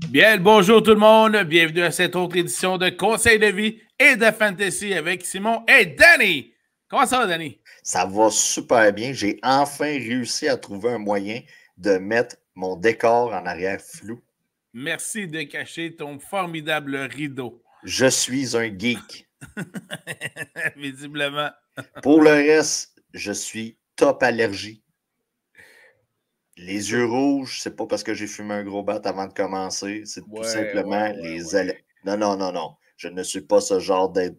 Bien, bonjour tout le monde. Bienvenue à cette autre édition de Conseil de vie et de fantasy avec Simon et Danny. Comment ça va, Danny? Ça va super bien. J'ai enfin réussi à trouver un moyen de mettre mon décor en arrière flou. Merci de cacher ton formidable rideau. Je suis un geek. Visiblement. Pour le reste, je suis top allergie. Les yeux rouges, c'est pas parce que j'ai fumé un gros bat avant de commencer. C'est tout simplement les allergies. Non. Je ne suis pas ce genre de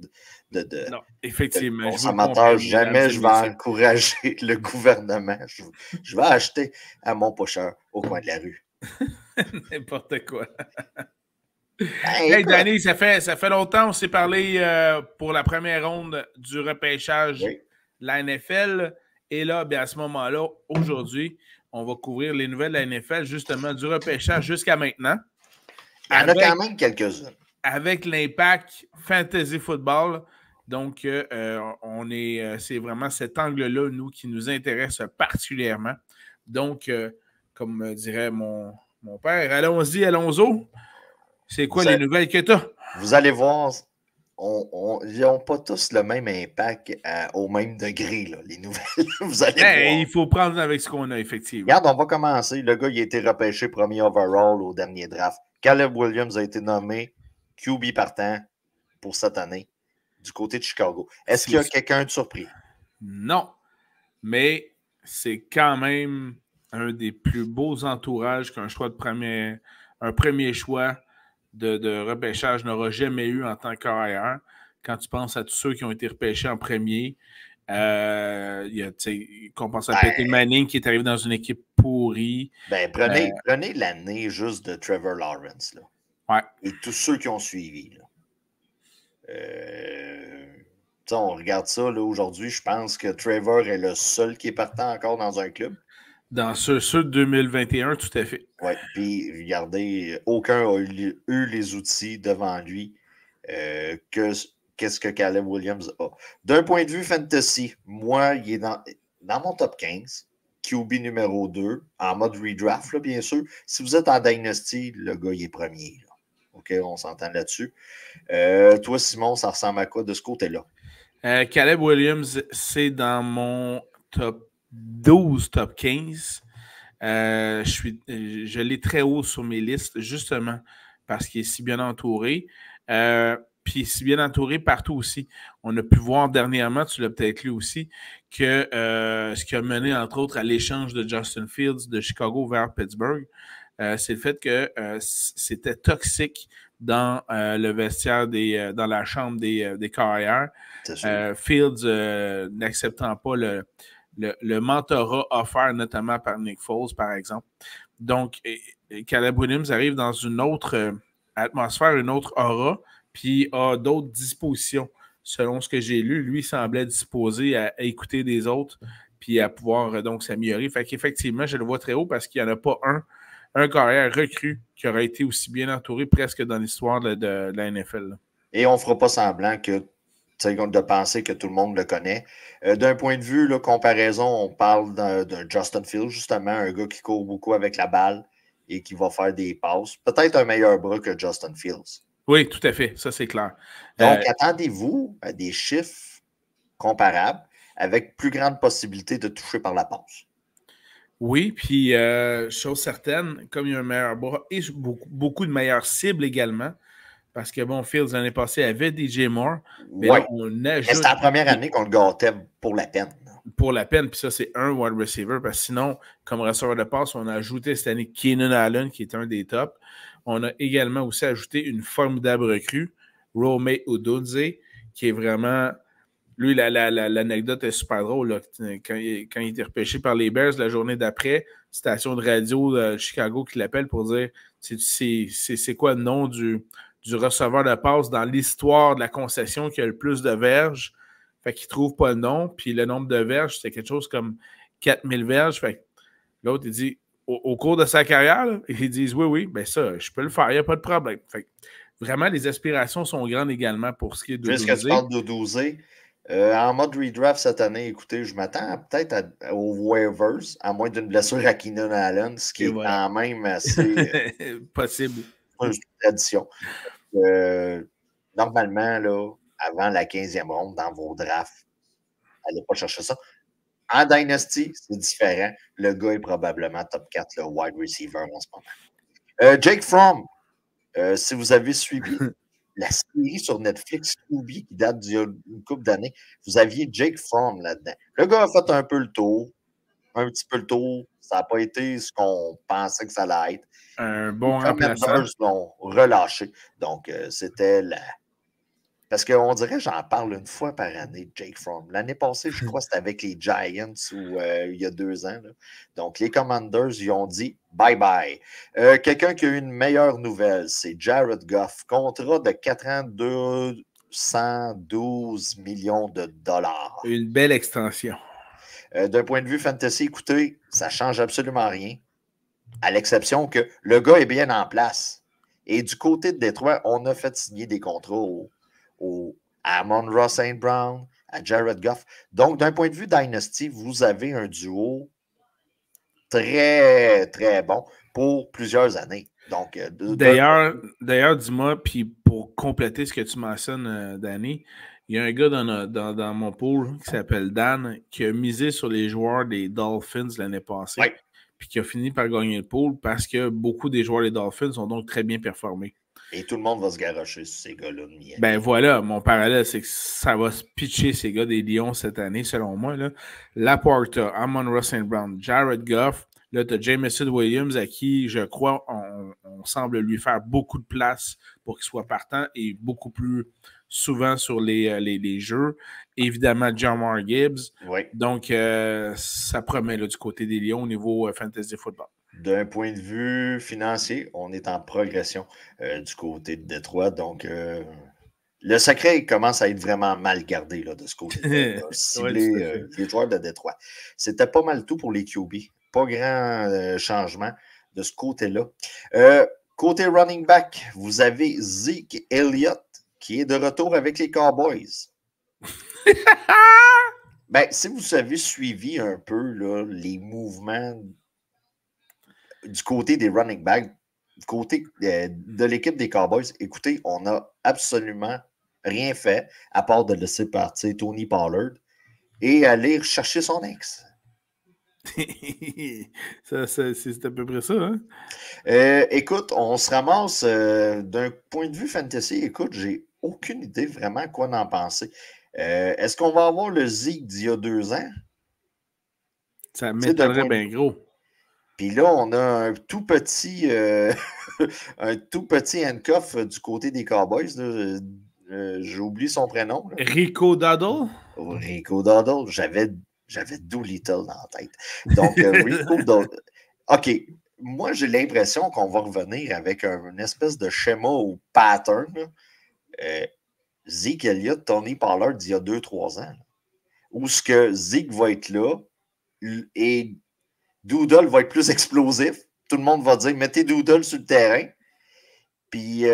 Non, effectivement, je vous le consommateur. confirme, Jamais je vais encourager le gouvernement. Je vais acheter à mon pocheur au coin de la rue. N'importe quoi. Ben, hey, écoute. Danny, ça fait longtemps, on s'est parlé pour la première ronde du repêchage de la NFL. Et là, bien, à ce moment-là, aujourd'hui, on va couvrir les nouvelles de la NFL, justement, du repêchage jusqu'à maintenant. Il y en a quand même quelques-unes. Avec l'impact fantasy football. Donc, c'est vraiment cet angle-là, nous, qui nous intéresse particulièrement. Donc, comme dirait mon père, allons-y, allons-y. C'est quoi les nouvelles que tu as? Vous allez voir, ils n'ont pas tous le même impact au même degré, là, les nouvelles. Vous allez voir. Il faut prendre avec ce qu'on a, effectivement. Regarde, on va commencer. Le gars, il a été repêché premier overall au dernier draft. Caleb Williams a été nommé QB partant pour cette année du côté de Chicago. Est-ce qu'il y a quelqu'un de surpris? Non, mais c'est quand même un des plus beaux entourages qu'un choix de un premier choix de repêchage n'aura jamais eu en tant que carrière. Quand tu penses à tous ceux qui ont été repêchés en premier, qu'on pense à Peyton Manning qui est arrivé dans une équipe pourrie. Prenez l'année juste de Trevor Lawrence. Là. Ouais. Et tous ceux qui ont suivi. Là. On regarde ça aujourd'hui. Je pense que Trevor est le seul qui est partant encore dans un club. Dans ceux de 2021, tout à fait. Oui, puis regardez, aucun a eu les outils devant lui qu'est-ce que Caleb Williams a. D'un point de vue fantasy, moi, il est dans mon top 15, QB numéro 2, en mode redraft, là, bien sûr. Si vous êtes en Dynasty, le gars, il est premier. Là. OK, on s'entend là-dessus. Toi, Simon, ça ressemble à quoi de ce côté-là? Caleb Williams, c'est dans mon top 12, top 15. Je l'ai très haut sur mes listes, justement, parce qu'il est si bien entouré. Puis si bien entouré partout aussi. On a pu voir dernièrement, tu l'as peut-être lu aussi, que ce qui a mené, entre autres, à l'échange de Justin Fields de Chicago vers Pittsburgh, c'est le fait que c'était toxique dans le vestiaire dans la chambre des carrières. Fields n'acceptant pas le mentorat offert notamment par Nick Foles, par exemple. Donc, Caleb Williams arrive dans une autre atmosphère, une autre aura, puis a d'autres dispositions. Selon ce que j'ai lu, lui semblait disposé à écouter des autres, puis à pouvoir donc s'améliorer. Fait qu'effectivement, je le vois très haut parce qu'il n'y en a pas un carrière recru qui aurait été aussi bien entouré presque dans l'histoire de la NFL. Là. Et on ne fera pas semblant de penser que tout le monde le connaît. D'un point de vue, là, comparaison, on parle d'un Justin Fields, justement, un gars qui court beaucoup avec la balle et qui va faire des passes. Peut-être un meilleur bras que Justin Fields. Oui, tout à fait. Ça, c'est clair. Donc, attendez-vous à des chiffres comparables avec plus grande possibilité de toucher par la passe. Oui, puis chose certaine, comme il y a un meilleur bras et beaucoup de meilleures cibles également, parce que bon, Fields l'année passée avait DJ Moore, mais là, on ajoute... C'était la première année qu'on le gâtait pour la peine. Pour la peine, puis ça, c'est un wide receiver, parce que sinon, comme receveur de passe, on a ajouté cette année Keenan Allen, qui est un des tops. On a également aussi ajouté une formidable recrue, Rome Odunze, qui est vraiment... Lui, l'anecdote est super drôle. Là. Quand il était repêché par les Bears la journée d'après, station de radio de Chicago qui l'appelle pour dire c'est quoi le nom du receveur de passe dans l'histoire de la concession qui a le plus de verges. Fait qu'il ne trouve pas le nom. Puis le nombre de verges, c'est quelque chose comme 4000 verges. Fait que l'autre, il dit au cours de sa carrière, là, ils disent oui, ben ça, je peux le faire, il n'y a pas de problème. Fait que, vraiment, les aspirations sont grandes également pour ce qui est de Puisque tu parles d'Odunze, en mode redraft cette année, écoutez, je m'attends peut-être aux waivers, à moins d'une blessure à Keenan Allen, ce qui est quand même assez... possible. C'est une tradition. Normalement, là, avant la 15e ronde, dans vos drafts, allez pas chercher ça. En Dynasty, c'est différent. Le gars est probablement top 4, le wide receiver en ce moment. Jake Fromm, si vous avez suivi la série sur Netflix Scooby qui date d'il y a une couple d'années, vous aviez Jake Fromm là-dedans. Le gars a fait un peu le tour, un petit peu le tour. Ça n'a pas été ce qu'on pensait que ça allait être. Un bon Les remplaçant. Commanders l'ont relâché. Donc, c'était la. Parce qu'on dirait, j'en parle une fois par année de Jake Fromm. L'année passée, je crois que c'était avec les Giants ou il y a 2 ans. Là. Donc, les Commanders, ils ont dit bye-bye. Quelqu'un qui a eu une meilleure nouvelle, c'est Jared Goff. Contrat de 4 ans, 212 millions de dollars. Une belle extension. D'un point de vue fantasy, écoutez, ça ne change absolument rien, à l'exception que le gars est bien en place. Et du côté de Détroit, on a fait signer des contrats à Amon-Ra St. Brown, à Jared Goff. Donc, d'un point de vue Dynasty, vous avez un duo très, très bon pour plusieurs années. Donc, d'ailleurs, dis-moi, puis pour compléter ce que tu mentionnes, Danny, il y a un gars dans mon pool qui s'appelle Dan qui a misé sur les joueurs des Dolphins l'année passée, oui. Puis qui a fini par gagner le pool parce que beaucoup des joueurs des Dolphins ont donc très bien performé. Et tout le monde va se garrocher sur ces gars-là de Miami. Ben voilà, mon parallèle, c'est que ça va se pitcher ces gars des Lions cette année, selon moi. Là. Laporta, Amon-Ra St. Brown, Jared Goff, là, tu as Jameson Williams à qui, je crois, on semble lui faire beaucoup de place pour qu'il soit partant et beaucoup plus souvent sur les jeux. Évidemment, Jamar Gibbs. Oui. Donc, ça promet là, du côté des Lions au niveau fantasy football. D'un point de vue financier, on est en progression du côté de Détroit. Donc, le secret commence à être vraiment mal gardé là, de ce côté-là. Cibler les joueurs de Détroit. C'était pas mal tout pour les QB. Pas grand changement de ce côté-là. Côté running back, vous avez Zeke Elliott qui est de retour avec les Cowboys. Ben, si vous avez suivi un peu là, les mouvements du côté des running backs, du côté de l'équipe des Cowboys, écoutez, on n'a absolument rien fait à part de laisser partir Tony Pollard et aller chercher son ex. C'est à peu près ça, hein? Écoute, on se ramasse d'un point de vue fantasy. Écoute, j'ai aucune idée vraiment quoi en penser. Est-ce qu'on va avoir le Zeke d'il y a 2 ans? Ça m'étonnerait bien gros. Puis là, on a un tout petit handcuff du côté des Cowboys. J'ai oublié son prénom. Là. Rico Dowdle? Rico Dowdle. J'avais Doolittle dans la tête. Donc, Rico Dowdle. OK. Moi, j'ai l'impression qu'on va revenir avec une espèce de schéma ou pattern. Zeke Elliott, Tony Pollard d'il y a 2-3 ans. Là, où ce que Zeke va être là et Doodle va être plus explosif. Tout le monde va dire mettez Doodle sur le terrain. Puis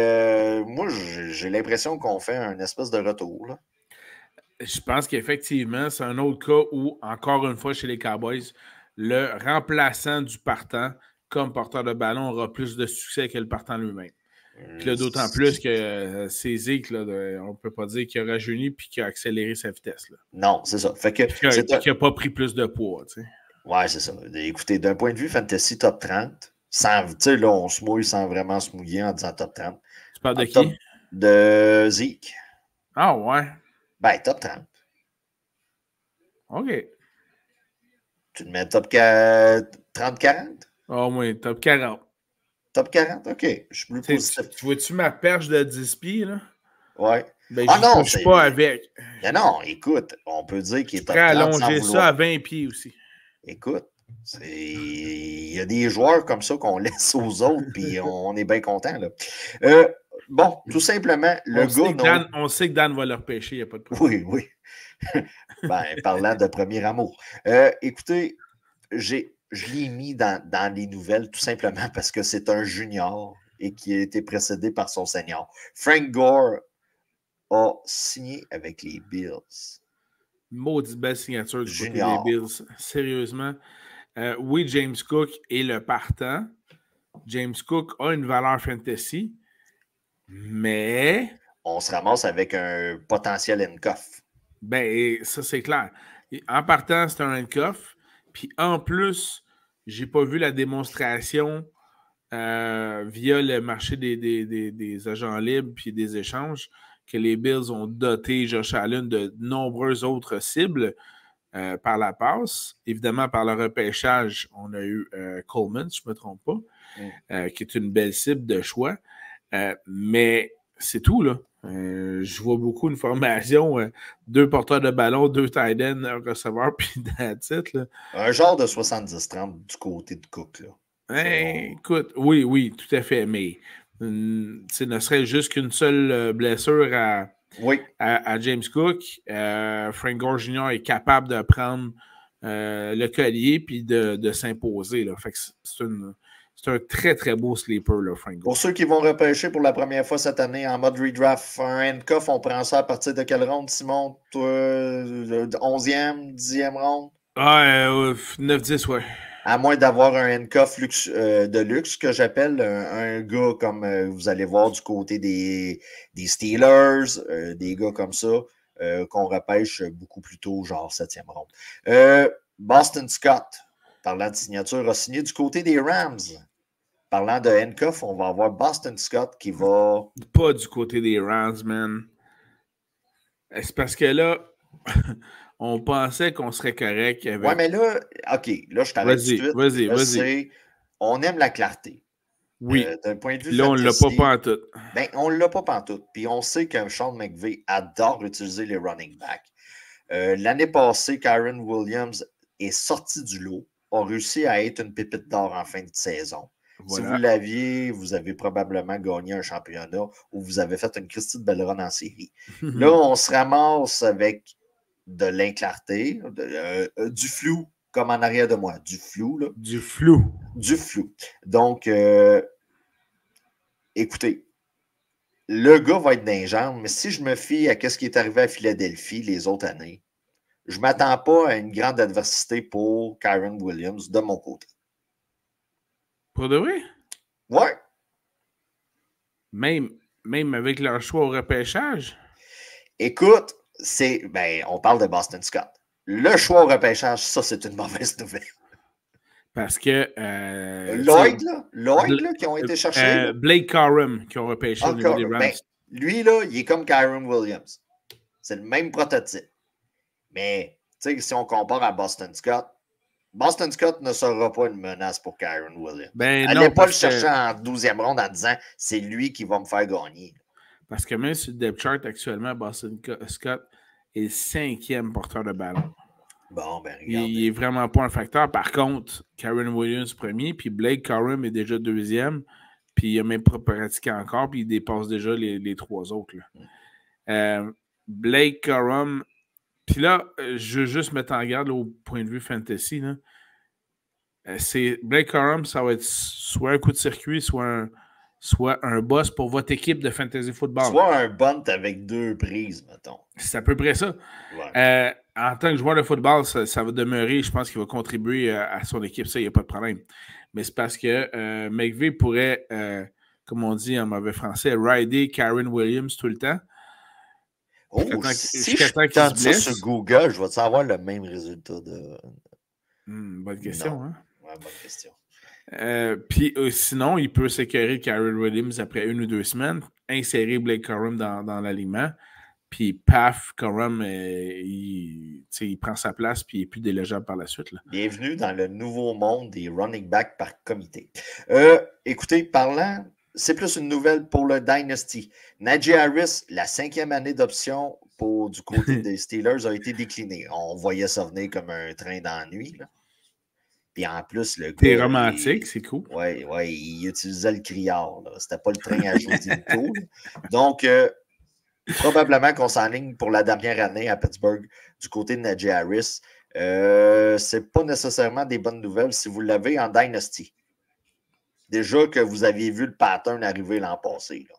moi, j'ai l'impression qu'on fait un espèce de retour. Là. Je pense qu'effectivement, c'est un autre cas où, encore une fois, chez les Cowboys, le remplaçant du partant comme porteur de ballon aura plus de succès que le partant lui-même. Puis là, d'autant plus que c'est Zeke, là, on ne peut pas dire qu'il a rajeuni et qu'il a accéléré sa vitesse. Là. Non, c'est ça. Fait que qu'il n'a pas pris plus de poids. Tu sais. Ouais, c'est ça. Écoutez, d'un point de vue fantasy top 30, là, on se mouille sans vraiment se mouiller en disant top 30. Tu parles de qui? De Zeke. Ah ouais? Ben, top 30. OK. Tu le mets top 30-40? Ah oui, top 40. Top 40? OK. Je suis plus positif. Tu vois-tu ma perche de 10 pieds, là? Ouais. Ben, je ne touche pas avec. Mais non, écoute, on peut dire qu'il est top 30 sans allonger vouloir. ça à 20 pieds aussi. Écoute, il y a des joueurs comme ça qu'on laisse aux autres, puis on est bien content. Là. Bon, tout simplement, on sait que Dan va leur pêcher, il n'y a pas de problème. Oui, oui. Ben, parlant de premier amour. Écoutez, je l'ai mis dans les nouvelles tout simplement parce que c'est un junior et qui a été précédé par son senior. Frank Gore a signé avec les Bills. Maudite belle signature du côté des Bills. Sérieusement. Oui, James Cook est le partant. James Cook a une valeur fantasy, Mais on se ramasse avec un potentiel handcuff. Ben, ça, c'est clair. En partant, c'est un handcuff. Puis en plus, j'ai pas vu la démonstration via le marché des agents libres puis des échanges que les Bills ont doté Josh Allen de nombreuses autres cibles par la passe. Évidemment, par le repêchage, on a eu Coleman, si je ne me trompe pas, qui est une belle cible de choix. Mais c'est tout, là. Je vois beaucoup une formation, 2 porteurs de ballon, 2 tight ends, un receveur, puis that's it, là. Un genre de 70-30 du côté de Cook, là. Écoute, oui, tout à fait, mais ne serait juste qu'une seule blessure à James Cook, Frank Gore Jr. est capable de prendre le collier puis de s'imposer. Là. Fait que c'est un très, très beau sleeper, là, Frank Gore. Pour ceux qui vont repêcher pour la première fois cette année en mode redraft, un handcuff, on prend ça à partir de quelle ronde, Simon? Toi, 11e, 10e ronde? 9-10, ouais. À moins d'avoir un handcuff de luxe, que j'appelle un gars comme vous allez voir du côté des Steelers, des gars comme ça, qu'on repêche beaucoup plus tôt, genre 7e ronde. Boston Scott, parlant de signature, a signé du côté des Rams. Parlant de handcuff, on va avoir Boston Scott qui va... Pas du côté des Rams, man. C'est parce que là, on pensait qu'on serait correct avec... Ouais, mais là, OK, là, je t'arrête tout de suite. Vas-y. On aime la clarté. Oui. D'un point de vue là, fantasy, on l'a pas pantoute. Ben, on l'a pas pantoute. Puis on sait que Sean McVay adore utiliser les running backs. L'année passée, Kyren Williams est sorti du lot, a réussi à être une pépite d'or en fin de saison. Voilà. Si vous l'aviez, vous avez probablement gagné un championnat ou vous avez fait une Christie de belle run en série. Là, on se ramasse avec de l'inclarté, du flou, comme en arrière de moi. Du flou, là. Du flou. Du flou. Donc, écoutez, le gars va être dans les jambes, mais si je me fie à ce qui est arrivé à Philadelphie les autres années, je ne m'attends pas à une grande adversité pour Kyren Williams de mon côté. Pour de vrai? Ouais. Même avec leur choix au repêchage? Écoute, on parle de Boston Scott. Le choix au repêchage, ça, c'est une mauvaise nouvelle. Parce que... Lloyd, là, qui ont été cherchés. Blake Corum, qui ont repêché au niveau des Rams. Ben, lui, là, il est comme Kyren Williams. C'est le même prototype. Mais, tu sais, si on compare à Boston Scott ne sera pas une menace pour Kyren Williams. Allez pas le chercher en 12e ronde en disant c'est lui qui va me faire gagner. Parce que même sur le depth chart actuellement, Boston Scott est le 5e porteur de ballon. Bon, ben regarde. Il est vraiment pas un facteur. Par contre, Kyren Williams premier, puis Blake Corum est déjà 2e, puis il n'a même pas pratiqué encore, puis il dépasse déjà les 3 autres. Là. Blake Corum, puis là, je veux juste mettre en garde là, au point de vue fantasy. Là. Blake Corum, ça va être soit un coup de circuit, soit un boss pour votre équipe de fantasy football. Soit un bunt avec 2 prises, mettons. C'est à peu près ça. Ouais. En tant que joueur de football, ça va demeurer, je pense qu'il va contribuer à son équipe, ça, il n'y a pas de problème. Mais c'est parce que McVay pourrait, comme on dit en mauvais français, rider Kyren Williams tout le temps. Oh, si je tente ça sur Google, je vais avoir le même résultat de... bonne question, hein? Ouais, bonne question. Puis sinon, il peut s'écœurer Kyren Williams après 1 ou 2 semaines, insérer Blake Corum dans l'alignement, puis paf, Corum, il prend sa place, puis il n'est plus délogeable par la suite. Là. Bienvenue dans le nouveau monde des running backs par comité. Écoutez, parlant, c'est plus une nouvelle pour le Dynasty. Najee Harris, la 5e année d'option du côté des Steelers a été déclinée. On voyait ça venir comme un train d'ennui, là. Puis en plus, le gars... C'est romantique, c'est cool. Oui, il utilisait le criard. C'était pas le train à jouer tout. Donc, probablement qu'on s'enligne pour la dernière année à Pittsburgh du côté de Najee Harris. C'est pas nécessairement des bonnes nouvelles si vous l'avez en Dynasty. Déjà que vous aviez vu le pattern arriver l'an passé. Là.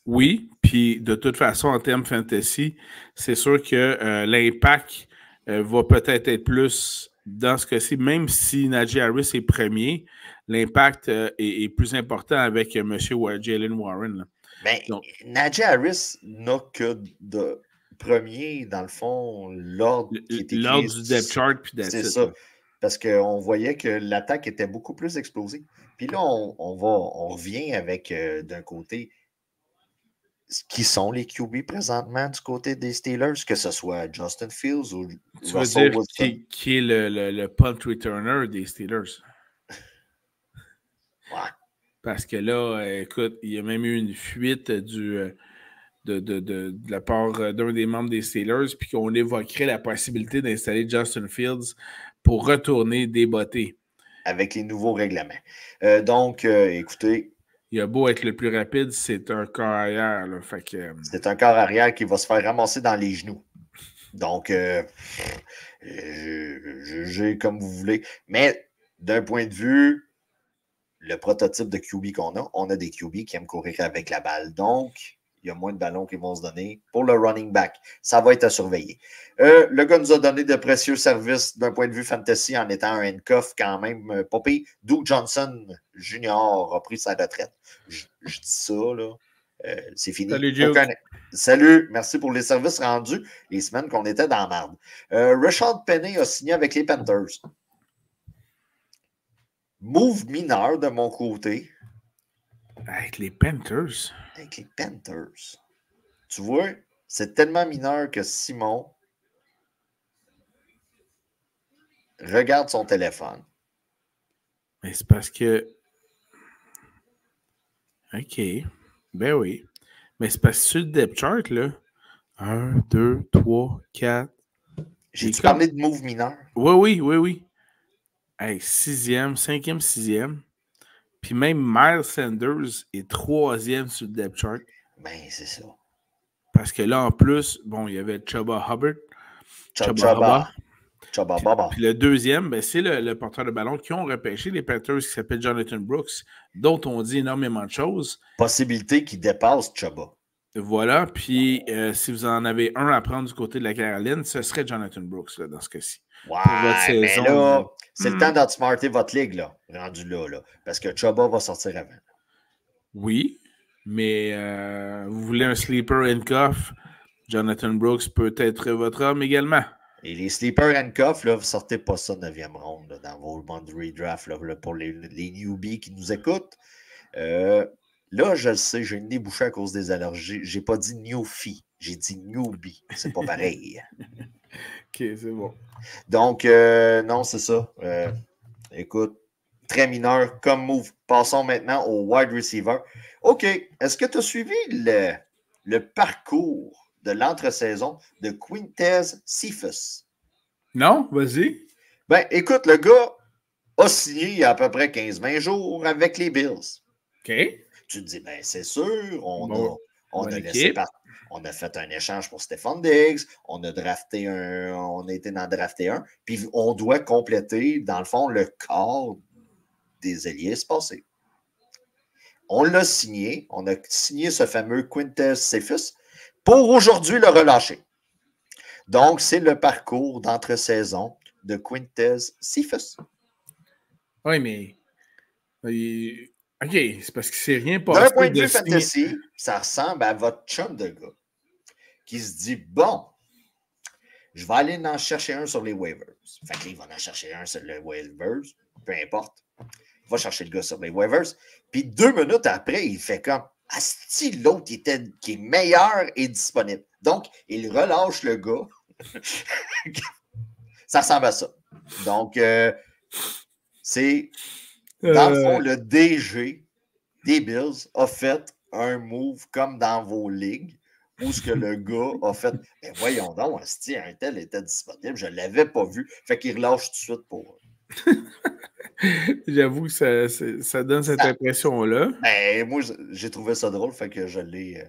Oui, puis de toute façon, en termes fantasy, c'est sûr que l'impact va peut-être être plus... Dans ce cas-ci, même si Najee Harris est premier, l'impact est plus important avec M. Jalen Warren. Ben, Donc, Najee Harris n'a que de premier, dans le fond, l'ordre qui est écrit. l'ordre du depth chart, puis C'est that's it, ça. là. Parce qu'on voyait que l'attaque était beaucoup plus explosive. Puis là, on revient avec, d'un côté, qui sont les QB présentement du côté des Steelers, que ce soit Justin Fields ou Tu veux Russell dire Wilson. qui est le punt returner des Steelers? Ouais. Parce que là, écoute, il y a même eu une fuite de la part d'un des membres des Steelers, puis qu'on évoquerait la possibilité d'installer Justin Fields pour retourner débotter. Avec les nouveaux règlements. Donc, écoutez. Il a beau être le plus rapide, c'est un corps arrière. Là, fait que, c'est un corps arrière qui va se faire ramasser dans les genoux. Donc, jugez comme vous voulez. Mais d'un point de vue, le prototype de QB qu'on a, on a des QB qui aiment courir avec la balle. Donc, il y a moins de ballons qui vont se donner pour le running back. Ça va être à surveiller. Le gars nous a donné de précieux services d'un point de vue fantasy en étant un handcuff quand même pas pire. Duke Johnson Jr. a pris sa retraite. Je dis ça, là. C'est fini. Salut, Duke. Salut, merci pour les services rendus les semaines qu'on était dans la merde. Rashad Penny a signé avec les Panthers. Move mineur de mon côté. Avec les Panthers. Avec les Panthers. Tu vois, c'est tellement mineur que Simon regarde son téléphone. Mais c'est parce que. OK. Ben oui. Mais c'est parce que sur le depth chart, là. 1, 2, 3, 4. J'ai-tu parlé de move mineur? Oui. Hey, 6e, 5e, 6e. Puis même Miles Sanders est 3e sur le depth chart. Ben, c'est ça. Parce que là, en plus, bon, il y avait Chuba Hubbard. Chuba. Puis le deuxième, ben, c'est le porteur de ballon qui ont repêché les Panthers qui s'appelle Jonathan Brooks, dont on dit énormément de choses. Possibilité qui dépasse Chuba. Voilà. Puis si vous en avez un à prendre du côté de la Caroline, ce serait Jonathan Brooks là, dans ce cas-ci. Ouais, pour votre saison, mais là, c'est le temps d'outsmarter votre ligue, là, rendu là, parce que Chuba va sortir avant. Oui, mais vous voulez un sleeper handcuff, Jonathan Brooks peut être votre homme également. Et les sleeper handcuffs, là, vous sortez pas ça 9e ronde là, dans vos mondes redraft là, pour les newbies qui nous écoutent. Là, je le sais, j'ai une débouchée à cause des allergies. J'ai pas dit newfie, j'ai dit newbie. C'est pas pareil. OK, c'est bon. Donc, non, c'est ça. Écoute, très mineur comme move. Passons maintenant au wide receiver. OK. Est-ce que tu as suivi le parcours de l'entre-saison de Quintez Cephus? Non, vas-y. Ben, écoute, le gars a signé il y a à peu près 15-20 jours avec les Bills. OK. Tu te dis, ben, c'est sûr, on a fait un échange pour Stephon Diggs, on a été dans drafté un, puis on doit compléter, dans le fond, le corps des ailiers passés. On l'a signé, on a signé ce fameux Quintez Cephus pour aujourd'hui le relâcher. Donc, c'est le parcours d'entre-saison de Quintez Cephus. Oui, mais. OK, c'est parce qu'il ne s'est rien passé. D'un point de vue fantasy, ça ressemble à votre chum de gars qui se dit, bon, je vais aller en chercher un sur les waivers. Fait qu'il va en chercher un sur les waivers, peu importe. Il va chercher le gars sur les waivers. Puis 2 minutes après, il fait comme, asti, l'autre qui est meilleur et disponible. Donc, il relâche le gars. Ça ressemble à ça. Donc, c'est, dans le fond, le DG des Bills a fait un move comme dans vos ligues où ce que le gars a fait, ben voyons donc, si un tel était disponible, je ne l'avais pas vu. Fait qu'il relâche tout de suite pour J'avoue que ça donne cette impression-là. Ben, moi, j'ai trouvé ça drôle, fait que je l'ai.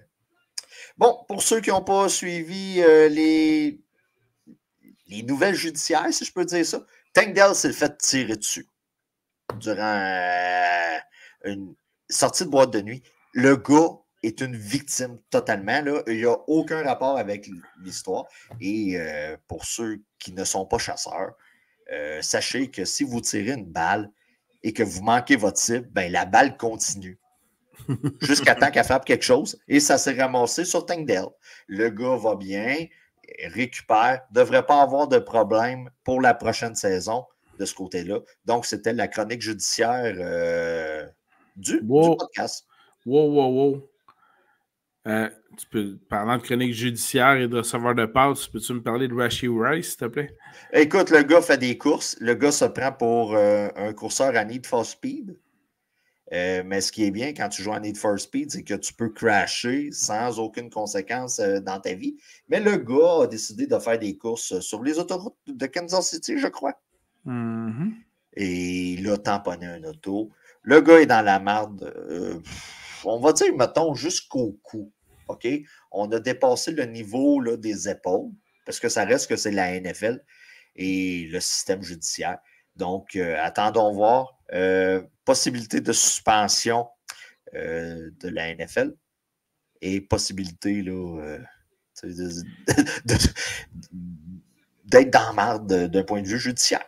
Bon, pour ceux qui n'ont pas suivi les nouvelles judiciaires, si je peux dire ça, Tank Dell s'est fait tirer dessus durant une sortie de boîte de nuit. Le gars est une victime totalement. Là. Il n'y a aucun rapport avec l'histoire. Et pour ceux qui ne sont pas chasseurs, sachez que si vous tirez une balle et que vous manquez votre cible, ben, la balle continue. jusqu'à temps qu'elle frappe quelque chose. Et ça s'est ramassé sur Tyndale. Le gars va bien, récupère, ne devrait pas avoir de problème pour la prochaine saison de ce côté-là. Donc, c'était la chronique judiciaire du podcast. Wow. Parlant de chronique judiciaire et de receveur de passe, peux-tu me parler de Rashee Rice, s'il te plaît? Écoute, le gars fait des courses. Le gars se prend pour un courseur à Need for Speed. Mais ce qui est bien quand tu joues à Need for Speed, c'est que tu peux crasher sans aucune conséquence dans ta vie. Mais le gars a décidé de faire des courses sur les autoroutes de Kansas City, je crois. Mm-hmm. Et il a tamponné un auto. Le gars est dans la marde. On va dire, mettons, jusqu'au cou. OK? On a dépassé le niveau là, des épaules, parce que ça reste que c'est la NFL et le système judiciaire. Donc, attendons voir. Possibilité de suspension de la NFL et possibilité là, d'être dans la marde d'un point de vue judiciaire.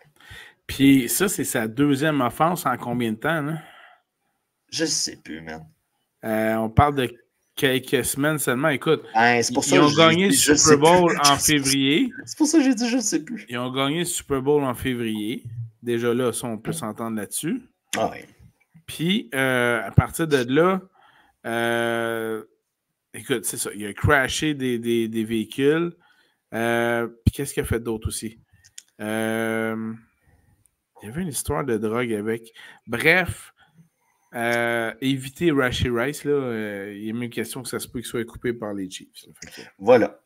Puis ça, c'est sa deuxième offense en combien de temps, là? Je ne sais plus, man. On parle de quelques semaines seulement. Écoute, c'est pour ça ils ont gagné le Super Bowl en février. C'est pour ça que j'ai dit je ne sais plus. Ils ont gagné le Super Bowl en février. Déjà là, ça, on peut s'entendre là-dessus. Ah oui. Puis, à partir de là, écoute, c'est ça. Il a crashé des véhicules. Puis, qu'est-ce qu'il a fait d'autre aussi? Il y avait une histoire de drogue avec. Bref, éviter Rashee Rice, là, il y a même une question que ça se peut qu'il soit coupé par les Chiefs. Voilà.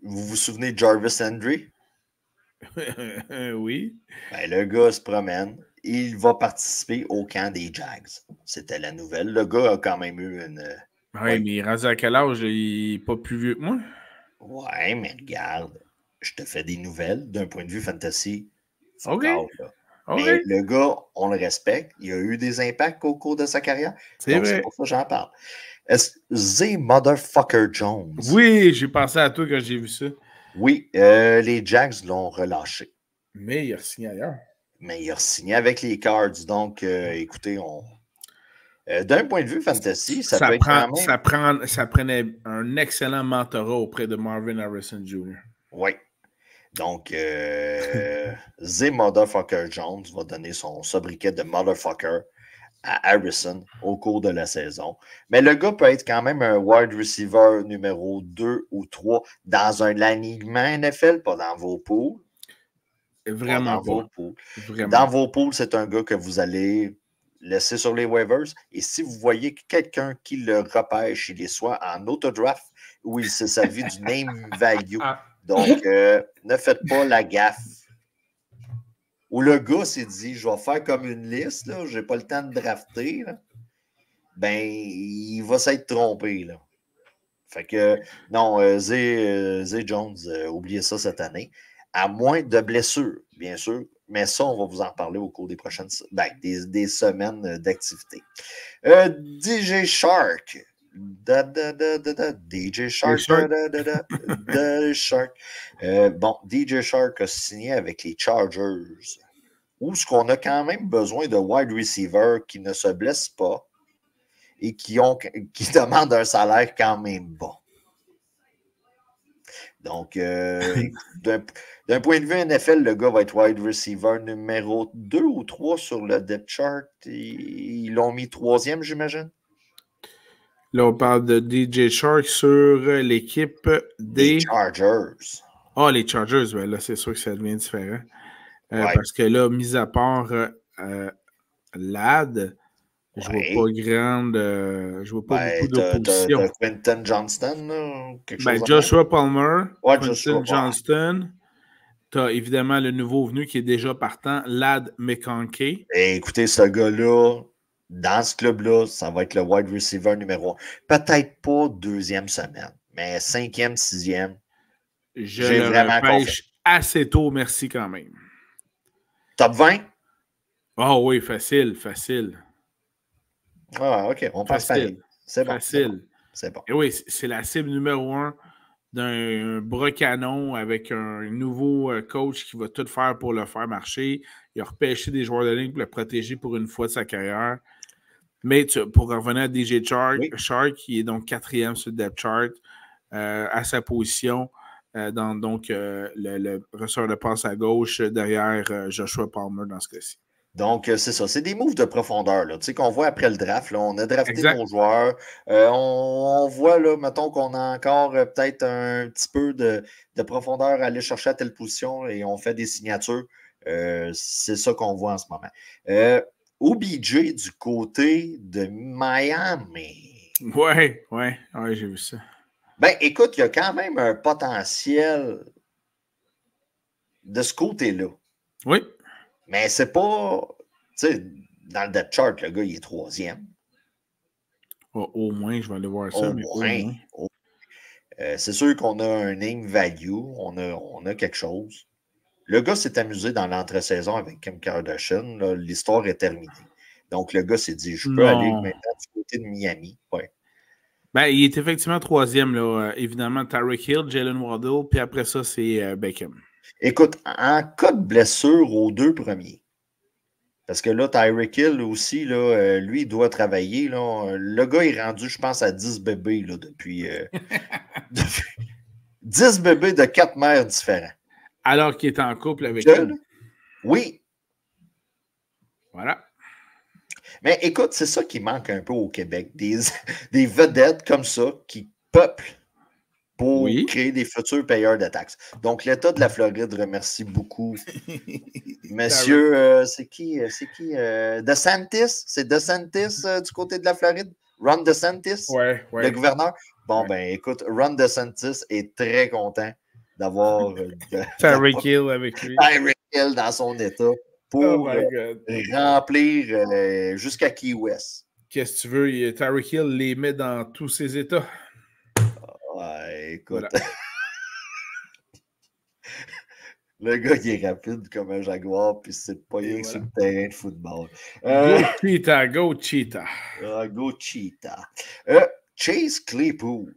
Vous vous souvenez de Jarvis Landry? Oui. Ben, le gars se promène. Il va participer au camp des Jags. C'était la nouvelle. Le gars a quand même eu une... Oui, mais il est rendu à quel âge? Il n'est pas plus vieux que moi? Ouais, mais regarde, je te fais des nouvelles d'un point de vue fantasy. OK. Mais le gars, on le respecte. Il a eu des impacts au cours de sa carrière. C'est vrai. C'est pour ça que j'en parle. Est-ce Zay Motherfucker Jones? Oui, j'ai pensé à toi quand j'ai vu ça. Oui, les Jags l'ont relâché. Mais il a signé ailleurs. Mais il a signé avec les Cards. Donc, écoutez, d'un point de vue fantasy, ça peut être quand même... Ça prenait un excellent mentorat auprès de Marvin Harrison Jr. Oui. Donc, Zay Motherfucker Jones va donner son sobriquet de Motherfucker à Harrison au cours de la saison. Mais le gars peut être quand même un wide receiver numéro 2 ou 3 dans un alignement NFL, pas dans vos pools. Vraiment pas. Dans vos pools, c'est un gars que vous allez laisser sur les waivers. Et si vous voyez quelqu'un qui le repêche, il est soit en auto-draft ou il s'est servi du name value. Donc, ne faites pas la gaffe. Ou le gars s'est dit, je vais faire comme une liste, je n'ai pas le temps de drafter. Là. Ben, il va s'être trompé. Là. Fait que, non, Zay Jones, oubliez ça cette année. À moins de blessures, bien sûr. Mais ça, on va vous en parler au cours des prochaines des semaines d'activité. DJ Shark. DJ Shark. Shark. Bon, DJ Shark a signé avec les Chargers. Où est-ce qu'on a quand même besoin de wide receivers qui ne se blessent pas et qui demandent un salaire quand même bas. Donc, d'un point de vue NFL, le gars va être wide receiver numéro 2 ou 3 sur le depth chart. Ils l'ont mis 3e, j'imagine. Là, on parle de DJ Shark sur l'équipe des Chargers. Ah, les Chargers, ben là, c'est sûr que ça devient différent. Parce que là, mis à part Lad, je vois pas beaucoup d'opposition. T'as Quentin Johnston, là, quelque chose Joshua Palmer, Quentin Johnston. T'as évidemment le nouveau venu qui est déjà partant, Lad McConkey. Et écoutez, ce gars-là, dans ce club-là, ça va être le wide receiver numéro 1. Peut-être pas 2e semaine, mais 5e, 6e. J'ai vraiment confiance. Assez tôt, merci quand même. Top 20? Oh oui, facile. Ah, OK, on passe pareil. C'est bon. Facile. C'est bon. Et oui, c'est la cible numéro 1 d'un bras canon avec un nouveau coach qui va tout faire pour le faire marcher. Il a repêché des joueurs de ligne pour le protéger pour une fois de sa carrière. Mais pour revenir à DJ Oui. Shark, qui est donc 4e sur le depth chart, à sa position, dans donc le receveur de passe à gauche derrière Joshua Palmer dans ce cas-ci. Donc, c'est ça. C'est des moves de profondeur là, qu'on voit après le draft. Là, on a drafté nos joueurs. On voit, là, mettons qu'on a encore peut-être un petit peu de profondeur à aller chercher à telle position et on fait des signatures. C'est ça qu'on voit en ce moment. OBJ du côté de Miami. Ouais, j'ai vu ça. Ben, écoute, il y a quand même un potentiel de ce côté-là. Oui. Mais c'est pas. Tu sais, dans le depth chart, le gars, il est 3e. Au moins, je vais aller voir ça, mais au moins. C'est sûr qu'on a un name value, on a quelque chose. Le gars s'est amusé dans l'entre-saison avec Kim Kardashian. L'histoire est terminée. Donc, le gars s'est dit, je peux aller maintenant du côté de Miami. Ouais. Ben, il est effectivement 3e, là. Évidemment, Tyreek Hill, Jalen Waddle, puis après ça, c'est Beckham. Écoute, en cas de blessure aux 2 premiers, parce que là, Tyreek Hill aussi, là, lui, il doit travailler. Là. Le gars est rendu, je pense, à 10 bébés là, depuis 10 bébés de 4 mères différents. Alors qu'il est en couple avec elle. Oui. Voilà. Mais écoute, c'est ça qui manque un peu au Québec. Des vedettes comme ça qui peuplent pour créer des futurs payeurs de taxes. Donc, l'État de la Floride remercie beaucoup. Monsieur, c'est qui? DeSantis? C'est DeSantis du côté de la Floride? Ron DeSantis? Ouais. Le gouverneur? Bon, ben écoute, Ron DeSantis est très content d'avoir Tyreek Hill avec lui. Tyreek Hill dans son État pour remplir jusqu'à Key West. Qu'est-ce que tu veux? Tyreek Hill les met dans tous ses États. Ouais, écoute. Voilà. Le gars, il est rapide comme un jaguar, puis c'est pas rien sur le terrain de football. Go Cheetah. Go Cheetah. Chase Claypool.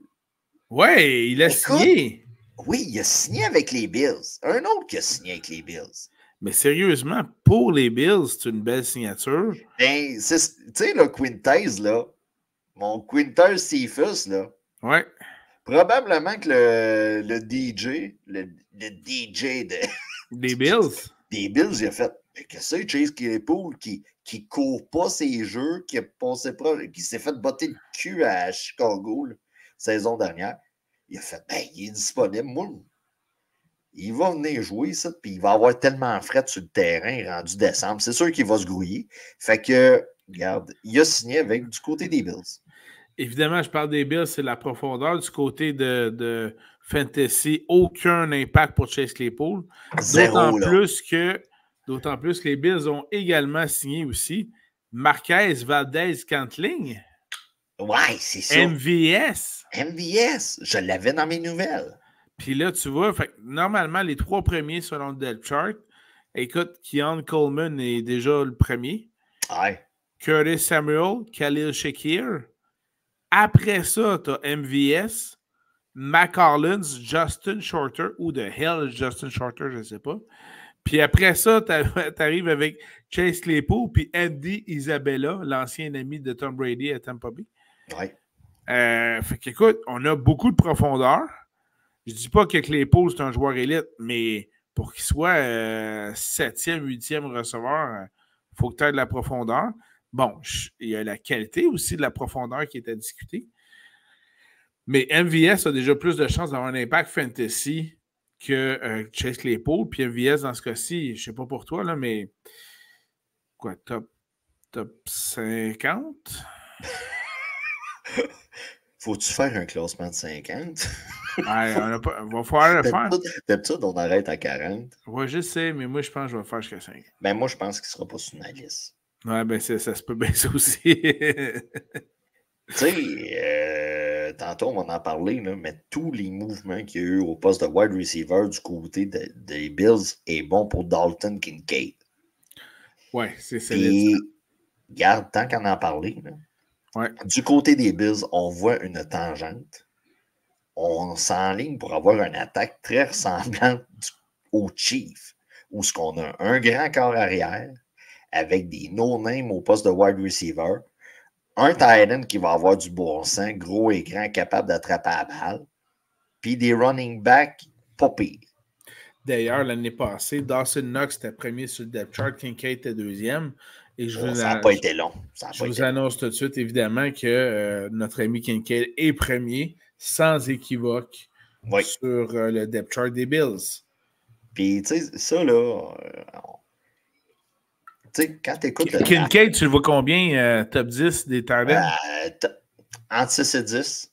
Ouais, il a signé. Oui, il a signé avec les Bills. Un autre qui a signé avec les Bills. Mais sérieusement, pour les Bills, c'est une belle signature. Ben, tu sais, le Quintez, là, mon Quintez Cephus, là. Ouais. Probablement que le DJ, le DJ des Bills. Des Bills, il a fait. Mais qu'est-ce que c'est, Chase Claypool qui court pas ses jeux, qui s'est fait botter le cul à Chicago la saison dernière. Il a fait, ben, il est disponible. Moi, il va venir jouer, ça, puis il va avoir tellement fret sur le terrain rendu décembre. C'est sûr qu'il va se grouiller. Fait que, regarde, il a signé avec du côté des Bills. Évidemment, je parle des Bills, c'est la profondeur. Du côté de Fantasy, aucun impact pour Chase Claypool. D'autant plus que les Bills ont également signé aussi Marquez Valdez-Cantling. Ouais, c'est ça. MVS. Je l'avais dans mes nouvelles. Puis là, tu vois, normalement, les 3 premiers selon le depth chart, écoute, Keon Coleman est déjà le premier. Ouais. Curtis Samuel, Khalil Shakir. Après ça, tu as MVS, McCollins, Justin Shorter, ou de hell Justin Shorter, je ne sais pas. Puis après ça, tu arrives avec Chase Claypool, puis Andy Isabella, l'ancien ami de Tom Brady à Tampa Bay. Ouais. Fait qu'écoute, on a beaucoup de profondeur. Je dis pas que Claypool, c'est un joueur élite, mais pour qu'il soit 7e, 8e receveur, il faut que tu aies de la profondeur. Bon, il y a la qualité aussi de la profondeur qui est à discuter. Mais MVS a déjà plus de chances d'avoir un impact fantasy que Chase Claypool. Puis MVS, dans ce cas-ci, je ne sais pas pour toi, là, mais quoi, top 50? Faut-tu faire un classement de 50? Ouais, on va falloir le faire. D'habitude, on arrête à 40. Ouais, je sais, mais moi, je pense que je vais faire jusqu'à 50. Ben, moi, je pense qu'il ne sera pas sur ma liste. Ouais, ben, ça se peut bien ça aussi. Tu sais, tantôt, on va en parler, là, mais tous les mouvements qu'il y a eu au poste de wide receiver du côté des Bills est bon pour Dalton Kincaid. Ouais, c'est ça. Et, regarde, tant qu'on en parlé, là, ouais. Du côté des Bills, on voit une tangente. On s'enligne pour avoir une attaque très ressemblante aux Chiefs, où ce qu'on a un grand corps arrière avec des no-names au poste de wide receiver, un Titan qui va avoir du bon sens, gros écran, capable d'attraper la balle, puis des running backs pas pires. D'ailleurs, l'année passée, Dawson Knox était premier sur le depth chart, Kincaid était deuxième. Et ça n'a pas été long. Je vous annonce tout de suite, évidemment, que notre ami Kincaid est premier, sans équivoque, sur le depth chart des Bills. Puis, tu sais, ça, là, tu sais, quand tu écoutes le Kincaid, tu le vois combien, top 10 des Titans? Entre 6 et 10,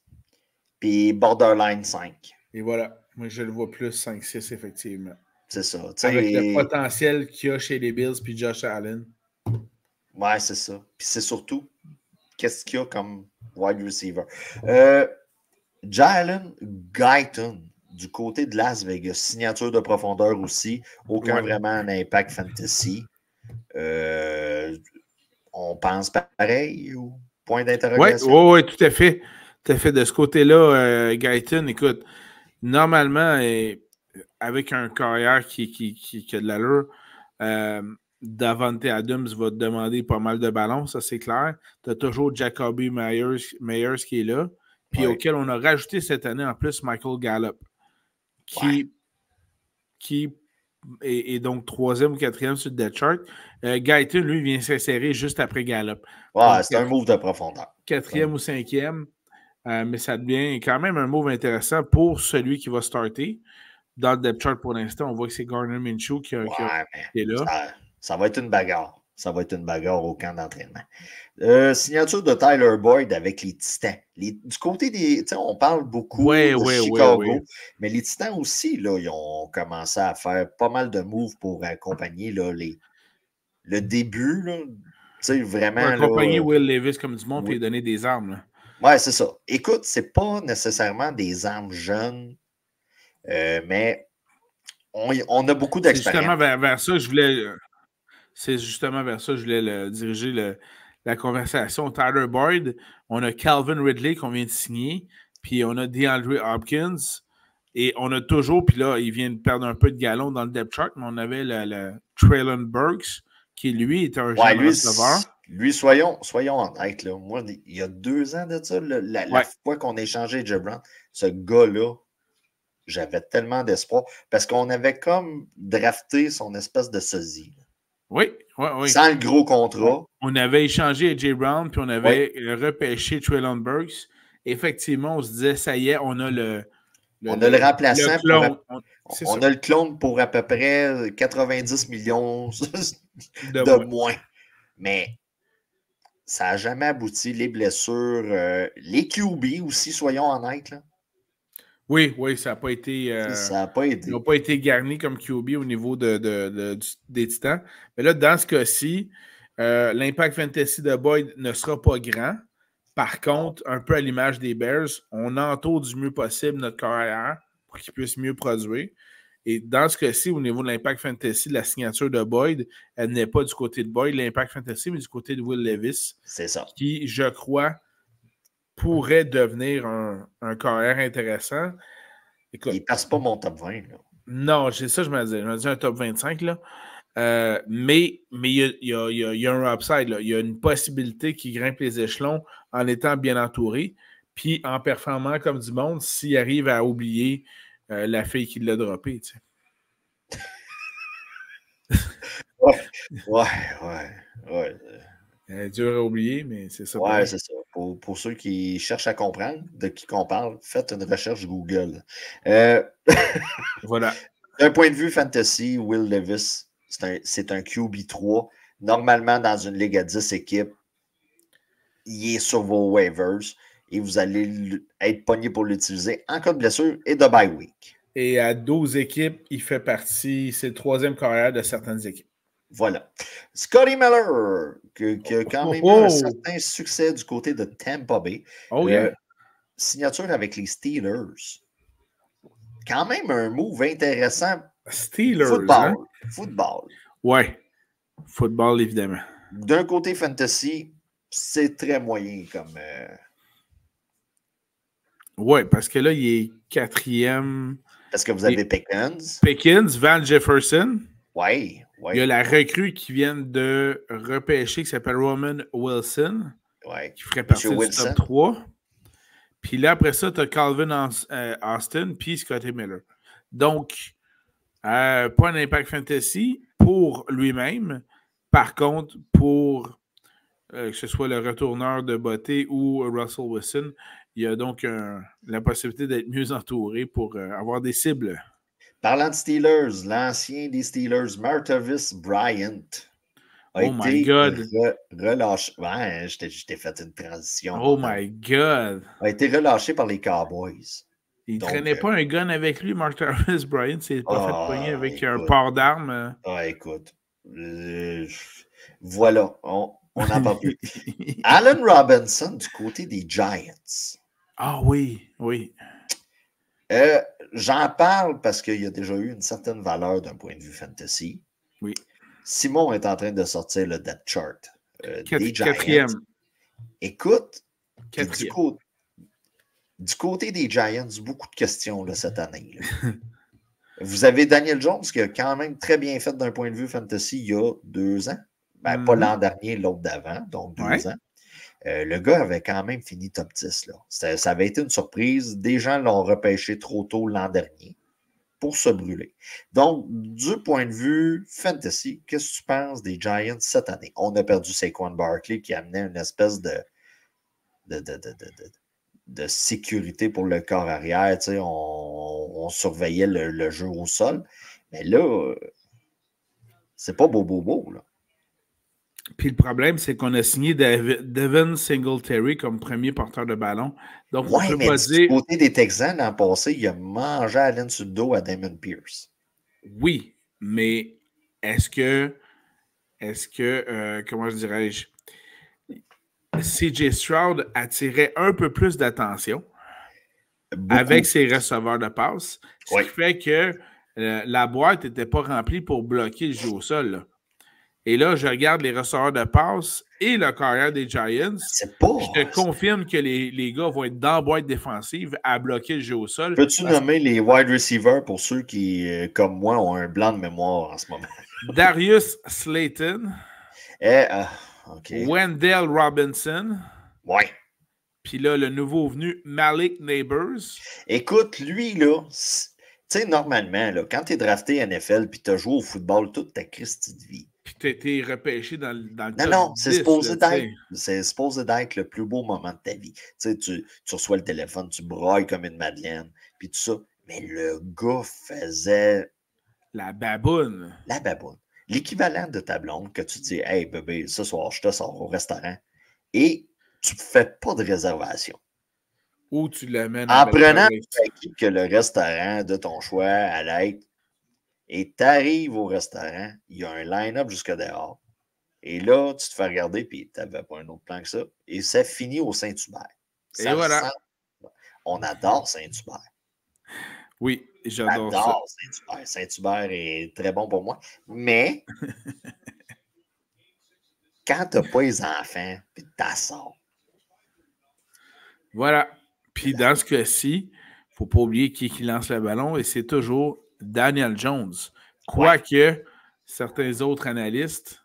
puis borderline 5. Et voilà. Moi, je le vois plus 5-6, effectivement. C'est ça. Avec le potentiel qu'il y a chez les Bills puis Josh Allen. Ouais, c'est ça. Puis c'est surtout, qu'est-ce qu'il y a comme wide receiver? Jalen Guyton, du côté de Las Vegas, signature de profondeur aussi. Aucun vraiment impact fantasy. On pense pareil ou point d'interrogation? Oui, tout à fait. Tout à fait. De ce côté-là, Guyton, écoute, normalement, avec un carrière qui a de l'allure, Davante Adams va te demander pas mal de ballons, ça c'est clair. Tu as toujours Jacoby Meyers qui est là, puis auquel on a rajouté cette année en plus Michael Gallup, qui est donc 3e ou 4e sur le depth chart. Guyton, lui, vient s'insérer juste après Gallup. Ouais, c'est un move de profondeur. 4e ou 5e, mais ça devient quand même un move intéressant pour celui qui va starter. Dans le depth chart pour l'instant, on voit que c'est Gardner Minshew qui est là. Ça va être une bagarre. Ça va être une bagarre au camp d'entraînement. Signature de Tyler Boyd avec les Titans. Du côté des. On parle beaucoup de Chicago, mais les Titans aussi, là, ils ont commencé à faire pas mal de moves pour accompagner là, le début. Là, vraiment. Pour accompagner Will Levis comme du monde et lui donner des armes. Oui, c'est ça. Écoute, c'est pas nécessairement des armes jeunes, mais on a beaucoup d'expérience. C'est justement vers ça que je voulais. C'est justement vers ça que je voulais diriger la conversation. Tyler Boyd, on a Calvin Ridley qu'on vient de signer, puis on a DeAndre Hopkins, et on a toujours, puis là, il vient de perdre un peu de galon dans le depth chart, mais on avait le Traylon Burks, qui lui est un jeune receveur. Lui, soyons honnêtes, là. Moi, il y a 2 ans de ça, la fois qu'on a échangé Jay Brown, ce gars-là, j'avais tellement d'espoir, parce qu'on avait comme drafté son espèce de sosie. Oui. Sans le gros contrat. On avait échangé Jay Brown, puis on avait repêché Traylon Burks. Effectivement, on se disait, ça y est, on a le remplaçant. Le clone. On a le clone pour à peu près 90 millions de moins. Mais ça n'a jamais abouti. Les blessures, les QB aussi, soyons honnêtes. Là. Oui, ça n'a pas été. Ça n'a pas été. Ils n'ont pas été garnis comme QB au niveau des Titans. Mais là, dans ce cas-ci, l'impact fantasy de Boyd ne sera pas grand. Par contre, un peu à l'image des Bears, on entoure du mieux possible notre carrière pour qu'il puisse mieux produire. Et dans ce cas-ci, au niveau de l'impact fantasy, la signature de Boyd, elle n'est pas du côté de Boyd, l'impact fantasy, mais du côté de Will Levis. C'est ça. Qui, je crois, pourrait devenir un carrière intéressant. Écoute, il ne passe pas mon top 20. Là. Non, c'est ça, je me disais. Je me disais un top 25. Là. Mais il y a un upside. Là. Il y a une possibilité qu'il grimpe les échelons en étant bien entouré, puis en performant comme du monde s'il arrive à oublier la fille qui l'a droppé. Tu sais. Ouais. Dur à oublier, mais c'est ça. Ouais, c'est ça. Pour ceux qui cherchent à comprendre de qui qu'on parle, faites une recherche Google. Voilà. D'un point de vue fantasy, Will Levis, c'est un QB3. Normalement, dans une ligue à 10 équipes, il est sur vos waivers et vous allez être pogné pour l'utiliser en cas de blessure et de bye week. Et à 12 équipes, il fait partie, c'est le 3e carrière de certaines équipes. Voilà. Scotty Miller, qui a quand même eu un certain succès du côté de Tampa Bay. Signature avec les Steelers. Quand même un move intéressant. Steelers. Football. Ouais. Football, évidemment. D'un côté fantasy, c'est très moyen comme. Ouais, parce que là, il est 4e. Parce que vous avez Pickens. Van Jefferson. Oui. Il y a la recrue qui vient de repêcher qui s'appelle Roman Wilson. Ouais. qui ferait partie Monsieur du Wilson. top 3. Puis là, après ça, tu as Calvin Austin puis Scotty Miller. Donc, pas un impact fantasy pour lui-même. Par contre, pour que ce soit le retourneur de beauté ou Russell Wilson, il y a donc la possibilité d'être mieux entouré pour avoir des cibles. Parlant de Steelers, l'ancien des Steelers, Martavis Bryant, a Oh my été God! relâché. Ouais, je t'ai fait une transition. Oh my God! A été relâché par les Cowboys. Il Donc, traînait pas un gun avec lui, Martavis Bryant. C'est pas fait poigner avec un port d'armes. Écoute. Voilà, on n'en parle plus. Allen Robinson du côté des Giants. Ah oui, oui. J'en parle parce qu'il y a déjà eu une certaine valeur d'un point de vue fantasy. Oui. Simon est en train de sortir le depth chart des Giants. Quatrième. Écoute, Quatrième. Du côté des Giants, beaucoup de questions là, cette année. Là. Vous avez Daniel Jones qui a quand même très bien fait d'un point de vue fantasy il y a 2 ans. Ben, pas l'an dernier, l'autre d'avant, donc 2 ans. Le gars avait quand même fini top 10. Là. Ça avait été une surprise. Des gens l'ont repêché trop tôt l'an dernier pour se brûler. Donc, du point de vue fantasy, qu'est-ce que tu penses des Giants cette année? On a perdu Saquon Barkley qui amenait une espèce de sécurité pour le corps arrière. On surveillait le jeu au sol. Mais là, c'est pas beau, là. Puis le problème, c'est qu'on a signé Devin Singletary comme premier porteur de ballon. Donc, on peut pas dire... Du côté des Texans, l'an passé, il a mangé à laine sur le dos à Damon Pierce. Oui, mais est-ce que comment je dirais-je, CJ Stroud attirait un peu plus d'attention avec ses receveurs de passe, ce qui fait que la boîte n'était pas remplie pour bloquer le jeu au sol. Là. Et là, je regarde les receveurs de passe et le carrière des Giants. Je te confirme que les gars vont être dans la boîte défensive à bloquer le jeu au sol. Peux-tu nommer les wide receivers pour ceux qui, comme moi, ont un blanc de mémoire en ce moment? Darius Slayton. Okay. Wendell Robinson. Ouais. Puis là, le nouveau venu, Malik Neighbors. Écoute, lui, là, tu sais, normalement, là, quand tu es drafté NFL puis tu as joué au football toute ta Christie de vie. Puis tu as été repêché dans le Non, c'est supposé d'être le plus beau moment de ta vie. Tu reçois le téléphone, tu brailles comme une madeleine, puis tout ça. Mais le gars faisait... La baboune. L'équivalent de ta blonde que tu dis « Hey, bébé, ce soir, je te sors au restaurant. » Et tu ne fais pas de réservation. Ou tu l'amènes en prenant que le restaurant de ton choix allait être. Et tu arrives au restaurant, il y a un line-up jusque dehors. Et là, tu te fais regarder, puis tu n'avais pas un autre plan que ça. Et ça finit au Saint-Hubert. Et voilà. On adore Saint-Hubert. Oui, j'adore ça. Saint-Hubert. Saint-Hubert est très bon pour moi. Mais quand tu n'as pas les enfants, puis tu t'assors. Voilà. Puis dans ce cas-ci, il ne faut pas oublier qui lance le ballon, et c'est toujours Daniel Jones. Quoique certains autres analystes,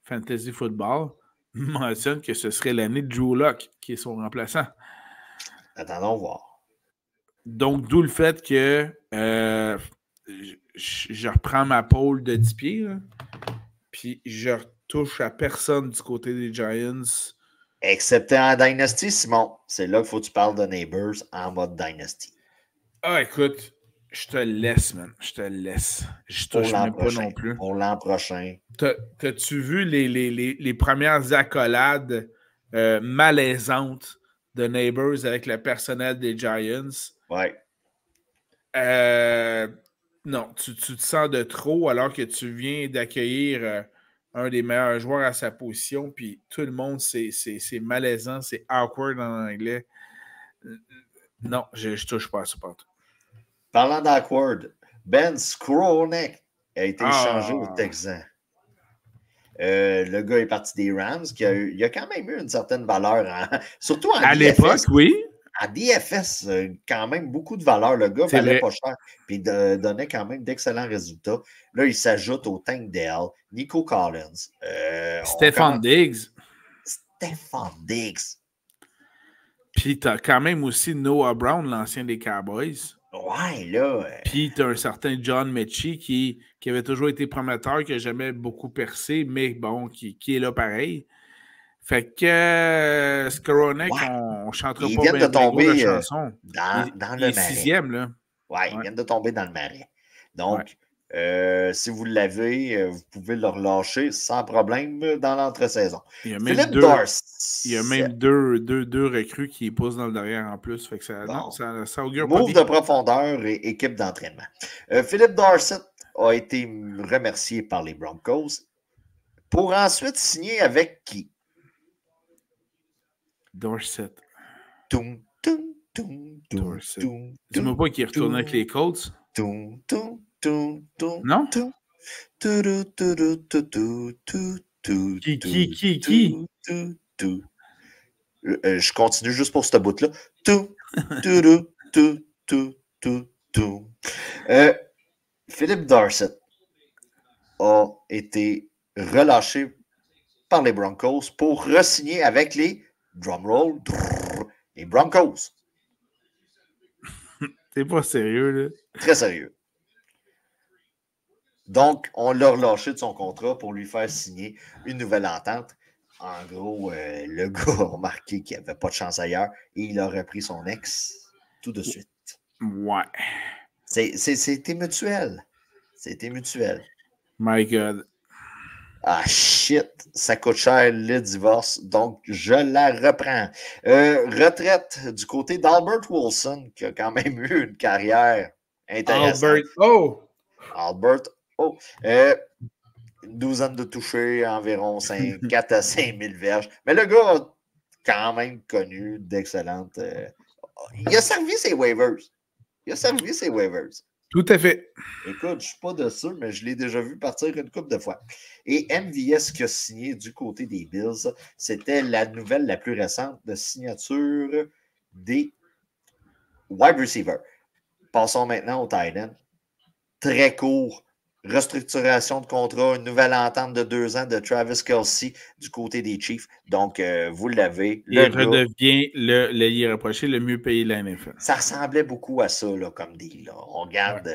Fantasy Football, mentionnent que ce serait l'année de Drew Lock qui est son remplaçant. Attendons voir. Donc, d'où le fait que je reprends ma pole de 10 pieds, là, puis je retouche à personne du côté des Giants. Excepté en Dynasty, Simon. C'est là qu'il faut que tu parles de Neighbors en mode Dynasty. Ah, écoute, je te laisse, man. Je te laisse. Je touche même pas non plus. Pour l'an prochain. T'as-tu vu les premières accolades malaisantes de Neighbors avec le personnel des Giants? Ouais. Non, tu te sens de trop alors que tu viens d'accueillir un des meilleurs joueurs à sa position, puis tout le monde, c'est malaisant, c'est awkward en anglais. Non, je touche pas à ça. Parlant d'awkward, Ben Skronek a été échangé au Texan. Le gars est parti des Rams, il a quand même eu une certaine valeur, surtout en DFS. À l'époque, oui. En DFS, quand même beaucoup de valeur. Le gars valait pas cher, puis il donnait quand même d'excellents résultats. Là, il s'ajoute au Tank Dell, Nico Collins. Stefan Diggs. Stephon Diggs. Puis t'as quand même aussi Noah Brown, l'ancien des Cowboys. Ouais, là. Puis t'as un certain John Mechie qui avait toujours été prometteur, qui n'a jamais beaucoup percé, mais bon, qui est là pareil. Fait que Skowronek, on ne chantera ils pas viennent de bien gros la tomber chanson. dans Il le est marais. 6e, là. Ouais, ils viennent de tomber dans le marais. Donc, Ouais. si vous l'avez, vous pouvez le relâcher sans problème dans l'entre-saison. Il y a Philippe même Dorsett. Il y a même deux recrues qui poussent dans le derrière en plus. Fait que Bon. ça augure pas Move bien. de profondeur et équipe d'entraînement. Philippe Dorsett a été remercié par les Broncos pour ensuite signer avec qui? Dorsett. Dorsett. Dis-moi pas qu'il est retourné avec les Colts. Non? Qui? Je continue juste pour ce bout-là. Philippe Dorsett a été relâché par les Broncos pour re-signer avec les drumroll, les Broncos. T'es pas sérieux, là? Très sérieux. Donc, on l'a relâché de son contrat pour lui faire signer une nouvelle entente. En gros, le gars a remarqué qu'il n'y avait pas de chance ailleurs et il a repris son ex tout de suite. Ouais. C'était mutuel. C'était mutuel. My God. Ah, shit, ça coûte cher le divorce, donc je la reprends. Retraite du côté d'Albert Wilson, qui a quand même eu une carrière intéressante. Albert, une douzaine de touchés, environ 4 à 5 000 verges. Mais le gars a quand même connu d'excellentes... il a servi ses waivers. Tout à fait. Écoute, je ne suis pas de sûr, mais je l'ai déjà vu partir une couple de fois. Et MVS qui a signé du côté des Bills, c'était la nouvelle la plus récente de signature des wide receivers. Passons maintenant au tight end. Très court. Restructuration de contrat, une nouvelle entente de 2 ans de Travis Kelce du côté des Chiefs. Donc, vous l'avez. Il redevient l'ailier rapproché le mieux payé de la NFL. Ça ressemblait beaucoup à ça, là, comme deal. Là. On regarde,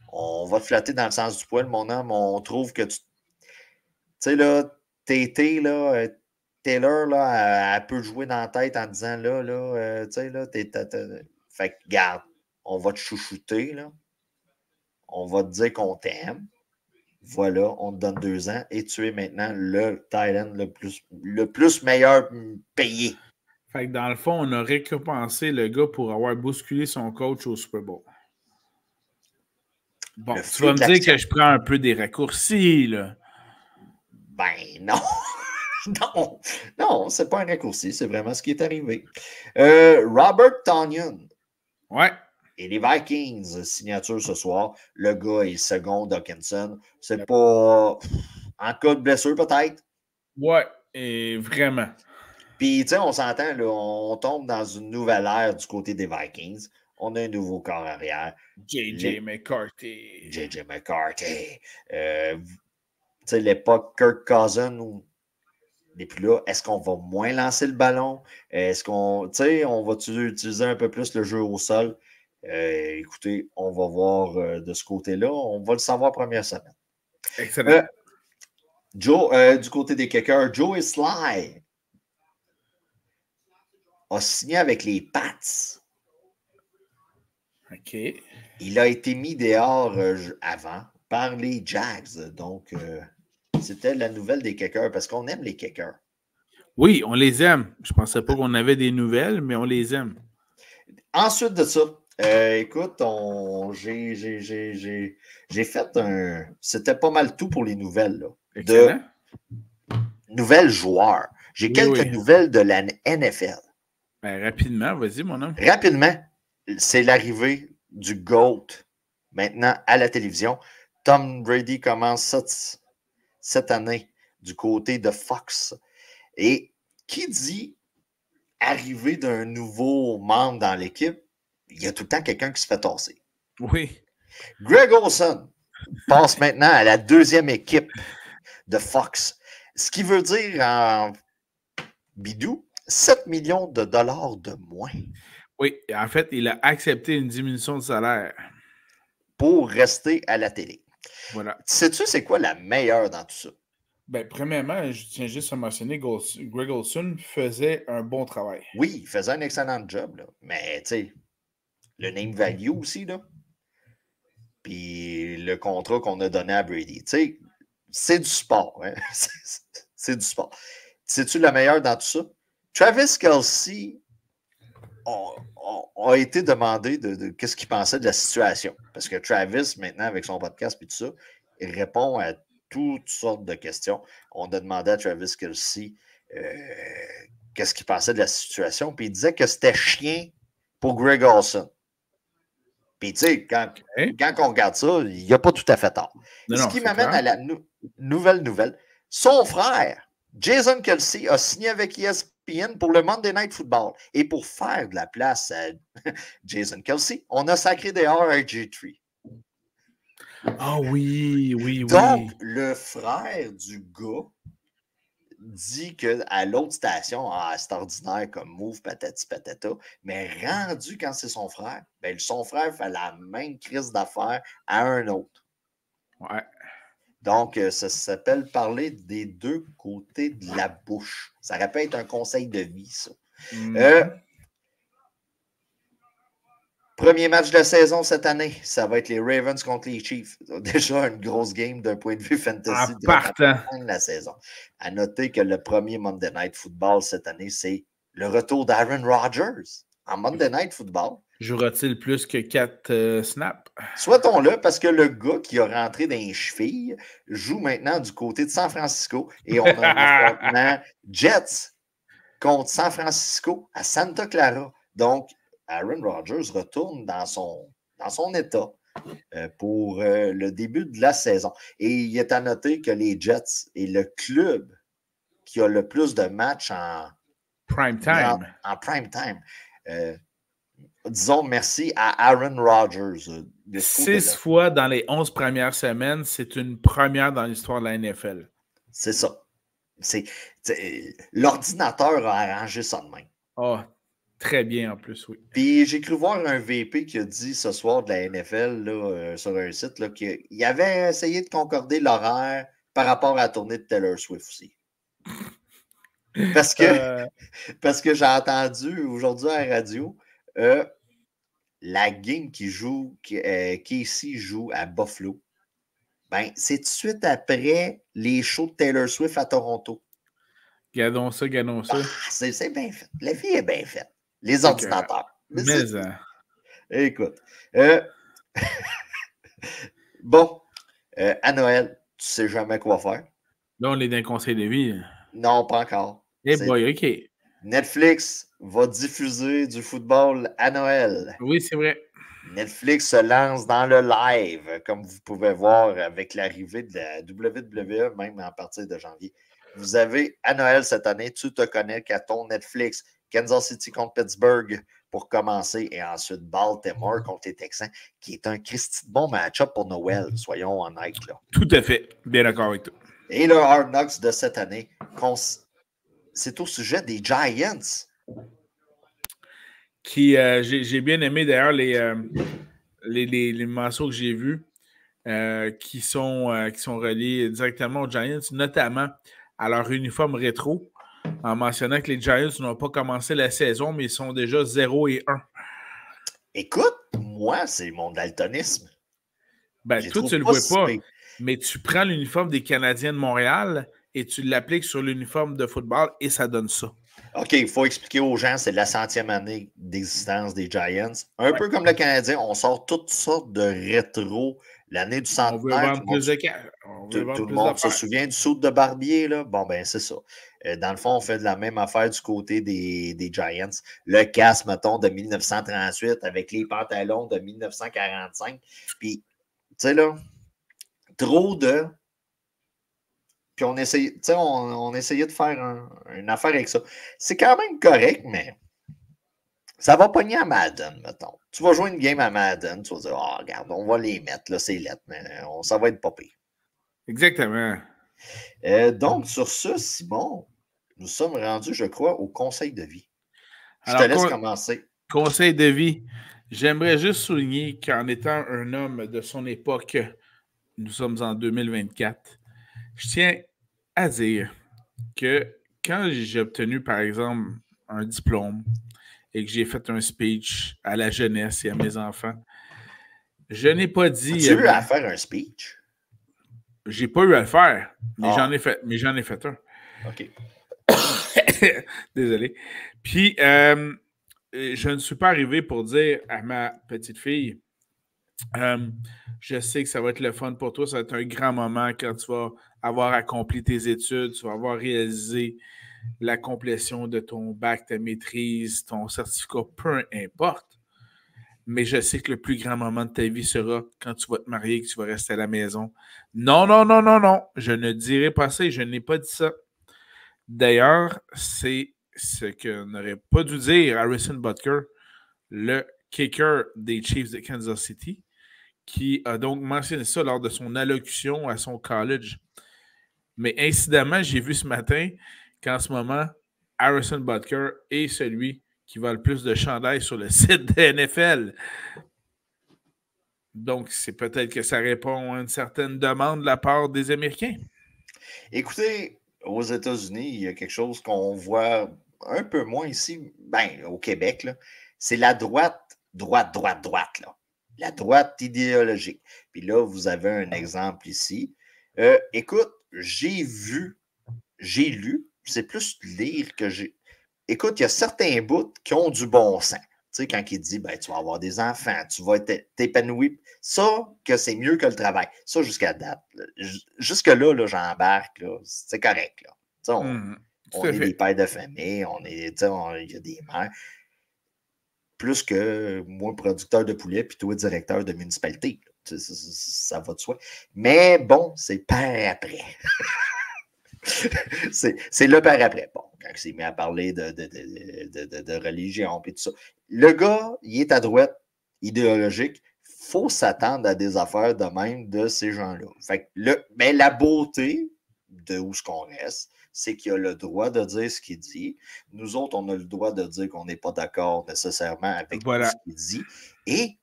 on va te flatter dans le sens du poil, mon homme. On trouve que tu sais, là, TT, là, Taylor, là, elle peut jouer dans la tête en disant, tu sais, là, fait que, garde, on va te chouchouter, là. On va te dire qu'on t'aime. Voilà, on te donne 2 ans et tu es maintenant le tight end le plus meilleur payé. Fait que dans le fond, on a récompensé le gars pour avoir bousculé son coach au Super Bowl. Bon, tu vas me dire que je prends un peu des raccourcis, là. Ben non. Non, c'est pas un raccourci, c'est vraiment ce qui est arrivé. Robert Tonyan. Ouais. Et les Vikings, signature ce soir. Le gars est second Dawkinson. C'est pas en cas de blessure, peut-être. Ouais, et vraiment. Puis, tu sais, on s'entend, là, on tombe dans une nouvelle ère du côté des Vikings. On a un nouveau corps arrière. J.J. McCarthy. Tu sais, l'époque Kirk Cousins n'est plus là. Est-ce qu'on va moins lancer le ballon? Est-ce qu'on, tu sais, on va utiliser un peu plus le jeu au sol? Écoutez, on va voir de ce côté-là. On va le savoir première semaine. Excellent. Joe, du côté des kickers, Joey Sly a signé avec les Pats. OK. Il a été mis dehors avant par les Jags. Donc, c'était la nouvelle des kickers parce qu'on aime les kickers. Oui, on les aime. Je ne pensais pas qu'on avait des nouvelles, mais on les aime. Ensuite de ça, écoute, j'ai fait un... C'était pas mal tout pour les nouvelles. Là, excellent. De nouvelles joueurs. J'ai quelques nouvelles de la NFL. Ben, rapidement, vas-y, mon homme. Rapidement, c'est l'arrivée du GOAT maintenant à la télévision. Tom Brady commence cette année du côté de Fox. Et qui dit arrivée d'un nouveau membre dans l'équipe, il y a tout le temps quelqu'un qui se fait tasser. Oui. Greg Olsen passe maintenant à la 2e équipe de Fox. Ce qui veut dire Bidou, 7 millions de dollars de moins. Oui, en fait, il a accepté une diminution de salaire. Pour rester à la télé. Voilà. Sais-tu c'est quoi la meilleure dans tout ça? Ben, premièrement, je tiens juste à mentionner que Greg Olson faisait un bon travail. Oui, il faisait un excellent job, là. Mais tu sais, le name value aussi, là. Puis le contrat qu'on a donné à Brady. Tu sais, c'est du sport. Hein? C'est du sport. Sais-tu la meilleure dans tout ça? Travis Kelce a été demandé de qu'est-ce qu'il pensait de la situation. Parce que Travis, maintenant, avec son podcast et tout ça, il répond à toutes sortes de questions. On a demandé à Travis Kelce qu'est-ce qu'il pensait de la situation. Puis il disait que c'était chien pour Greg Olson. Puis, tu sais, quand on regarde ça, il n'a pas tout à fait tort. Ce qui m'amène à la nouvelle. Son frère, Jason Kelce, a signé avec ESPN pour le Monday Night Football. Et pour faire de la place à Jason Kelce, on a sacré dehors RG3. Ah oui, oui, oui. Donc, le frère du gars dit qu'à l'autre station, c'est ordinaire comme move, patati patata, mais rendu quand c'est son frère, ben, son frère fait la même crise d'affaires à un autre. Ouais. Donc, ça s'appelle parler des deux côtés de la bouche. Ça répète un conseil de vie, ça. Premier match de la saison cette année, ça va être les Ravens contre les Chiefs. Déjà une grosse game d'un point de vue fantasy de la saison. À noter que le premier Monday Night Football cette année, c'est le retour d'Aaron Rodgers en Monday Night Football. Jouera-t-il plus que 4 snaps? Soit-on-le, parce que le gars qui a rentré dans les chevilles joue maintenant du côté de San Francisco et on a un affrontement Jets contre San Francisco à Santa Clara. Donc, Aaron Rodgers retourne dans son état pour le début de la saison. Et il est à noter que les Jets est le club qui a le plus de matchs en prime time. En prime time. Disons merci à Aaron Rodgers. 6 fois dans les 11 premières semaines, c'est une première dans l'histoire de la NFL. C'est ça. L'ordinateur a arrangé ça de même. Oh, très bien en plus, oui. Puis j'ai cru voir un VP qui a dit ce soir de la NFL là, sur un site qu'il avait essayé de concorder l'horaire par rapport à la tournée de Taylor Swift aussi. Parce que j'ai entendu aujourd'hui à la radio la game Casey joue à Buffalo. Ben, c'est tout de suite après les shows de Taylor Swift à Toronto. Gardons ça. C'est bien fait. La vie est bien faite. Les ordinateurs. Mais écoute. Bon, à Noël, tu sais jamais quoi faire. Là, on est dans un conseil de vie. Non, pas encore. Boy, OK. Netflix va diffuser du football à Noël. Oui, c'est vrai. Netflix se lance dans le live, comme vous pouvez voir avec l'arrivée de la WWE, même à partir de janvier. Vous avez à Noël cette année, tu te connectes à ton Netflix. Kansas City contre Pittsburgh pour commencer et ensuite Baltimore contre les Texans, qui est un Christy de bon match-up pour Noël, soyons honnêtes. Là. Tout à fait. Bien d'accord avec toi. Et le Hard Knocks de cette année, c'est au sujet des Giants. Qui, j'ai bien aimé d'ailleurs les morceaux que j'ai vus qui sont reliés directement aux Giants, notamment à leur uniforme rétro, en mentionnant que les Giants n'ont pas commencé la saison, mais ils sont déjà 0-1. Écoute, moi, c'est mon daltonisme. Ben, toi, tu ne le vois pas, mais tu prends l'uniforme des Canadiens de Montréal et tu l'appliques sur l'uniforme de football et ça donne ça. OK, il faut expliquer aux gens, c'est la 100e année d'existence des Giants. Un peu comme le Canadien, on sort toutes sortes de rétro. L'année du centenaire. On veut vendre plus de cash. Tout le monde se souvient du saut de Barbier, là? Bon, ben, c'est ça. Dans le fond, on fait de la même affaire du côté des Giants. Le casque, mettons, de 1938 avec les pantalons de 1945. Puis, tu sais, là, trop de... Puis on essayait, on essayait de faire une affaire avec ça. C'est quand même correct, mais ça va pogner à Madden, mettons. Tu vas jouer une game à Madden, tu vas dire, oh, regarde, on va les mettre, là, c'est lettre, mais ça va être pas pire. Exactement. Donc, sur ça, Simon, nous sommes rendus, je crois, au conseil de vie. Je te Alors, laisse commencer. conseil de vie. J'aimerais juste souligner qu'en étant un homme de son époque, nous sommes en 2024, je tiens à dire que quand j'ai obtenu, par exemple, un diplôme et que j'ai fait un speech à la jeunesse et à mes enfants, je n'ai pas dit. As-tu eu à faire un speech? J'ai pas eu à le faire, mais Ah. j'en ai fait un. OK. Désolé. Puis, je ne suis pas arrivé pour dire à ma petite fille, je sais que ça va être le fun pour toi, ça va être un grand moment quand tu vas avoir accompli tes études, tu vas avoir réalisé la complétion de ton bac, ta maîtrise, ton certificat, peu importe. Mais je sais que le plus grand moment de ta vie sera quand tu vas te marier et que tu vas rester à la maison. Non, non, non, non, non. Je ne dirai pas ça et je n'ai pas dit ça. D'ailleurs, c'est ce que n'aurait pas dû dire Harrison Butker, le kicker des Chiefs de Kansas City, qui a donc mentionné ça lors de son allocution à son college. Mais incidemment, j'ai vu ce matin qu'en ce moment, Harrison Butker est celui qui va le plus de chandails sur le site de NFL. Donc, c'est peut-être que ça répond à une certaine demande de la part des Américains. Écoutez, aux États-Unis, il y a quelque chose qu'on voit un peu moins ici, ben, au Québec, là. C'est la droite. Là. La droite idéologique. Puis là, vous avez un exemple ici. Écoute, j'ai lu, c'est plus lire que j'ai. Écoute, il y a certains bouts qui ont du bon sens. Tu sais, quand il dit, ben, tu vas avoir des enfants, tu vas t'épanouir. Ça, que c'est mieux que le travail. Ça, jusqu'à date. Jusque-là, là, j'embarque. Là, c'est correct. Là. On est des pères de famille, il y a des mères. Plus que moi, producteur de poulet, puis toi, directeur de municipalité. Ça va de soi. Mais bon, c'est par après. c'est le par après. Bon, quand il s'est mis à parler de religion et tout ça. Le gars, il est à droite idéologique. Il faut s'attendre à des affaires de même de ces gens-là. Fait que ben, la beauté de où ce qu'on reste, c'est qu'il a le droit de dire ce qu'il dit. Nous autres, on a le droit de dire qu'on n'est pas d'accord nécessairement avec tout ce qu'il dit. Et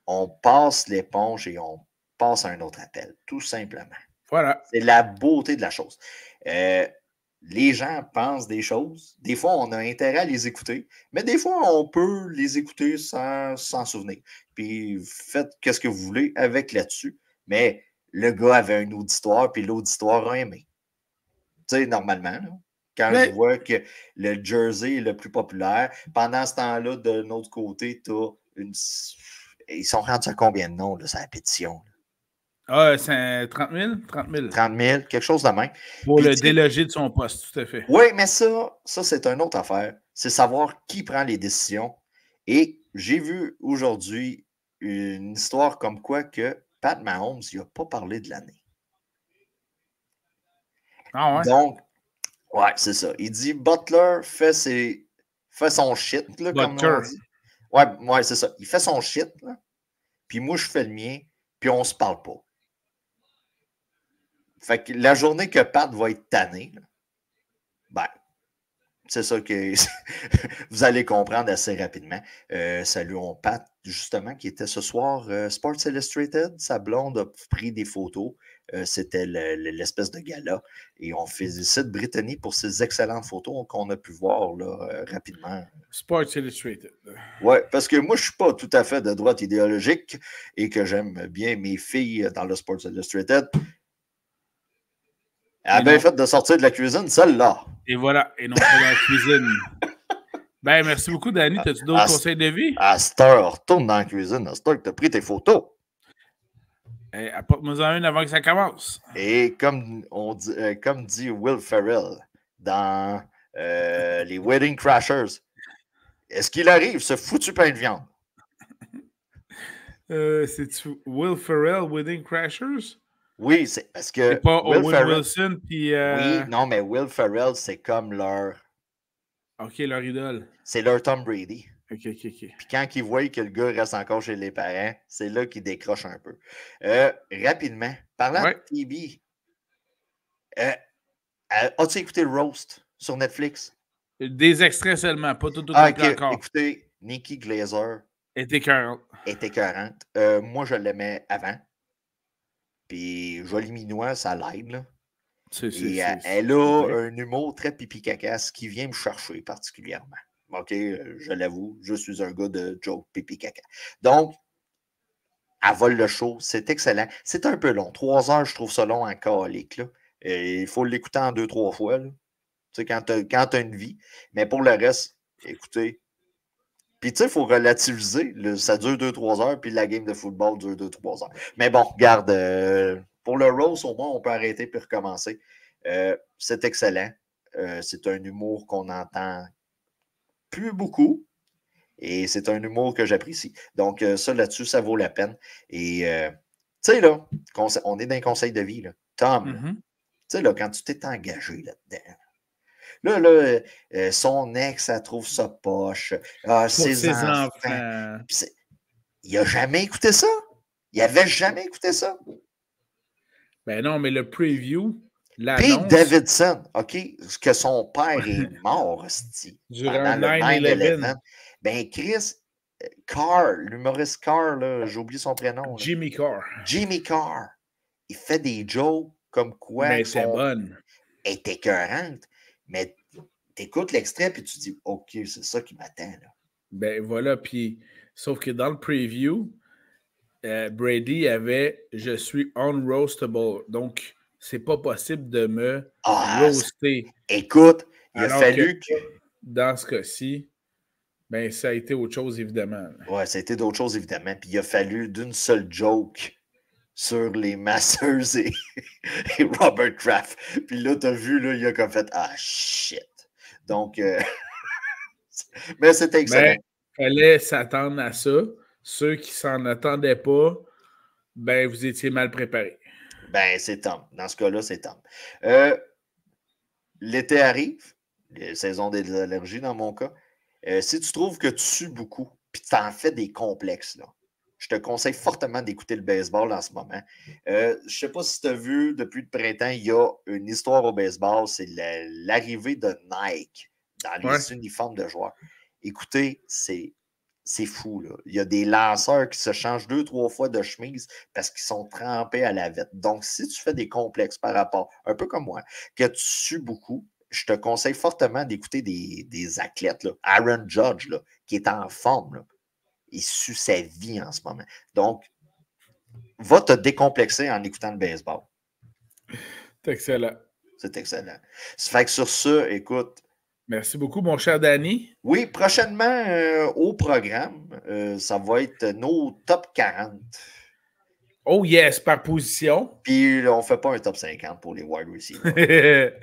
on passe l'éponge et on passe à un autre appel, tout simplement. Voilà. C'est la beauté de la chose. Les gens pensent des choses. Des fois, on a intérêt à les écouter, mais des fois, on peut les écouter sans s'en souvenir. Puis faites ce que vous voulez avec là-dessus. Mais le gars avait un auditoire, puis l'auditoire a aimé. Tu sais, normalement, là, quand je vois que le jersey est le plus populaire, pendant ce temps-là, de notre côté, tu as une. Ils sont rendus à combien de noms, là, c'est la pétition? Ah, c'est 30 000? 30 000. 30 000, quelque chose de même. Pour puis, le déloger de son poste, tout à fait. Oui, mais ça c'est une autre affaire. C'est savoir qui prend les décisions. Et j'ai vu aujourd'hui une histoire comme quoi que Pat Mahomes, il n'a pas parlé de l'année. Ah ouais? Donc, ouais, c'est ça. Il dit Butler fait son shit, là, comme on dit. Ouais, c'est ça. Il fait son shit, là. Puis moi, je fais le mien, puis on se parle pas. Fait que la journée que Pat va être tanné, là, ben, c'est ça que vous allez comprendre assez rapidement. Saluons Pat, justement, qui était ce soir Sports Illustrated. Sa blonde a pris des photos. C'était l'espèce de gala. Et on félicite Brittany pour ses excellentes photos qu'on a pu voir là, rapidement. Sports Illustrated. Oui, parce que moi, je ne suis pas tout à fait de droite idéologique et que j'aime bien mes filles dans le Sports Illustrated. Elle a bien fait de sortir de la cuisine, celle-là. Et voilà, et non pas dans la cuisine. Ben, merci beaucoup, Danny. As-tu d'autres conseils de vie? À cette heure, retourne dans la cuisine. À cette heure que tu as pris tes photos. Apporte-moi-en une avant que ça commence. Et comme dit Will Ferrell dans les Wedding Crashers, est-ce qu'il arrive, ce foutu pain de viande? C'est-tu Will Ferrell, Wedding Crashers? Oui, c'est parce que. C'est pas Owen Wilson, puis. Oui, non, mais Will Ferrell, c'est comme leur. OK, leur idole. C'est leur Tom Brady. OK. Puis quand ils voient que le gars reste encore chez les parents, c'est là qu'il décroche un peu. Rapidement, parlant de TB, As-tu écouté le Roast sur Netflix? Des extraits seulement, pas tout Ah, complet encore. écoutez, Nikki Glazer est écœurante. est écœurante. Moi, je l'aimais avant. Puis Jolie Minois, ça l'aide, là. Et elle a un humour très pipi-cacasse qui vient me chercher particulièrement. OK, je l'avoue, je suis un gars de joke pipi-caca. Donc, elle vole le show, c'est excellent. C'est un peu long. 3 heures, je trouve ça long en calique, là. Il faut l'écouter en 2-3 fois, là. Tu sais, quand tu as une vie. Mais pour le reste, écoutez. Puis, tu sais, il faut relativiser. Ça dure 2-3 heures, puis la game de football dure 2-3 heures. Mais bon, regarde, pour le Rose, au moins, on peut arrêter puis recommencer. C'est excellent. C'est un humour qu'on entend plus beaucoup. Et c'est un humour que j'apprécie. Donc, ça, là-dessus, ça vaut la peine. Et, tu sais, là, on est dans un conseil de vie, là. Tom, tu sais, là, quand tu t'es engagé là-dedans, son ex, elle trouve ça poche. Ses enfants. Il n'a jamais écouté ça. Il n'avait jamais écouté ça. Ben non, mais le preview, Pete Davidson, OK, que son père est mort, durant le 9/11. Ben, Chris Carr, l'humoriste Carr, là, j'ai oublié son prénom. Là. Jimmy Carr. Jimmy Carr. Il fait des jokes comme quoi. Mais c'est bonne. Elle est écœurante. Mais t'écoutes l'extrait puis tu dis, OK, c'est ça qui m'attend. Là. Ben voilà, puis sauf que dans le preview, Brady avait « Je suis unroastable ». Donc, c'est pas possible de me roaster. Écoute, il a fallu que... Dans ce cas-ci, ben ça a été autre chose, évidemment. Ouais, ça a été d'autres choses, évidemment. Puis il a fallu d'une seule joke sur les Masters et Robert Kraft. Puis là, t'as vu, là, il a comme fait « Ah, shit! » Donc, mais c'était excellent. Mais il fallait s'attendre à ça. Ceux qui s'en attendaient pas, ben, vous étiez mal préparés. Ben, c'est Tom. Dans ce cas-là, c'est Tom. L'été arrive, la saison des allergies dans mon cas. Si tu trouves que tu sues beaucoup, puis tu en fais des complexes, là, je te conseille fortement d'écouter le baseball en ce moment. Je ne sais pas si tu as vu, depuis le printemps, il y a une histoire au baseball, c'est l'arrivée de Nike dans les uniformes de joueurs. Écoutez, c'est fou, là. Il y a des lanceurs qui se changent 2-3 fois de chemise parce qu'ils sont trempés à la vette. Donc, si tu fais des complexes par rapport, un peu comme moi, que tu sues beaucoup, je te conseille fortement d'écouter des athlètes. Là. Aaron Judge, là, qui est en forme, là, il sue sa vie en ce moment. Donc, va te décomplexer en écoutant le baseball. C'est excellent. C'est excellent. Ça fait que sur ça, écoute, merci beaucoup, mon cher Danny. Oui, prochainement au programme, ça va être nos top 40. Oh yes, par position. Puis on ne fait pas un top 50 pour les wide receivers.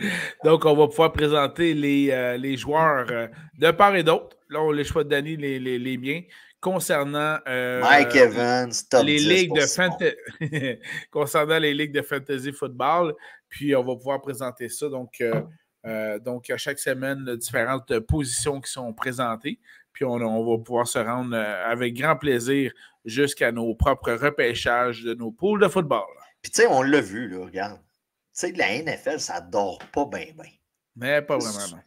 Donc, on va pouvoir présenter les joueurs de part et d'autre. Là, on les choix de Danny, les miens. Concernant Mike Evans, top les 10 ligues de concernant les ligues de fantasy football. Puis, on va pouvoir présenter ça. Donc, à chaque semaine, différentes positions qui sont présentées. Puis on va pouvoir se rendre avec grand plaisir jusqu'à nos propres repêchages de nos poules de football. Puis tu sais, on l'a vu, là, regarde. Tu sais, la NFL, ça dort pas bien. Mais pas vraiment.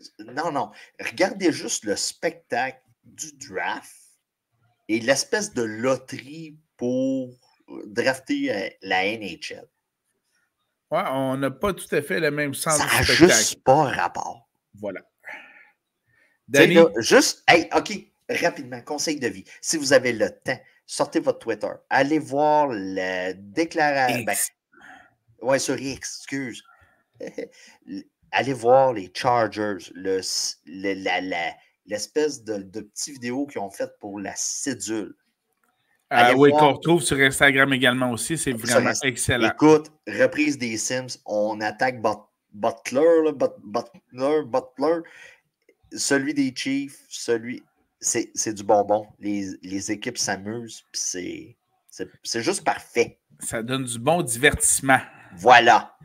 Non. Regardez juste le spectacle du draft et l'espèce de loterie pour drafter la NHL. Ouais, on n'a pas tout à fait le même sens du spectacle. Ça n'a juste pas rapport. Voilà. Danny? Là, juste, hey, OK, rapidement, conseil de vie. Si vous avez le temps, sortez votre Twitter. Allez voir la déclaration. Oui, sur X, excuse. Allez voir les Chargers, l'espèce de petite vidéo qu'ils ont faite pour la cédule. Oui, qu'on retrouve sur Instagram également aussi. C'est vraiment excellent. Écoute, reprise des Sims, on attaque Butler, celui des Chiefs, c'est du bonbon. Les équipes s'amusent, puis c'est juste parfait. Ça donne du bon divertissement. Voilà.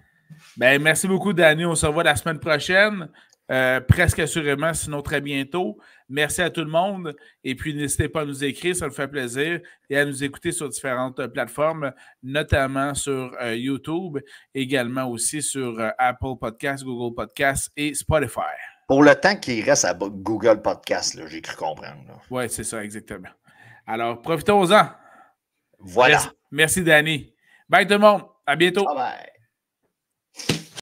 Ben, merci beaucoup, Danny. On se revoit la semaine prochaine. presque assurément, sinon très bientôt. Merci à tout le monde. Et puis, n'hésitez pas à nous écrire, ça nous fait plaisir, et à nous écouter sur différentes plateformes, notamment sur YouTube, également aussi sur Apple Podcasts, Google Podcasts et Spotify. Pour le temps qu'il reste à Google Podcast, j'ai cru comprendre. Oui, c'est ça, exactement. Alors, profitons-en. Voilà. Merci, Danny. Bye tout le monde. À bientôt. Bye bye.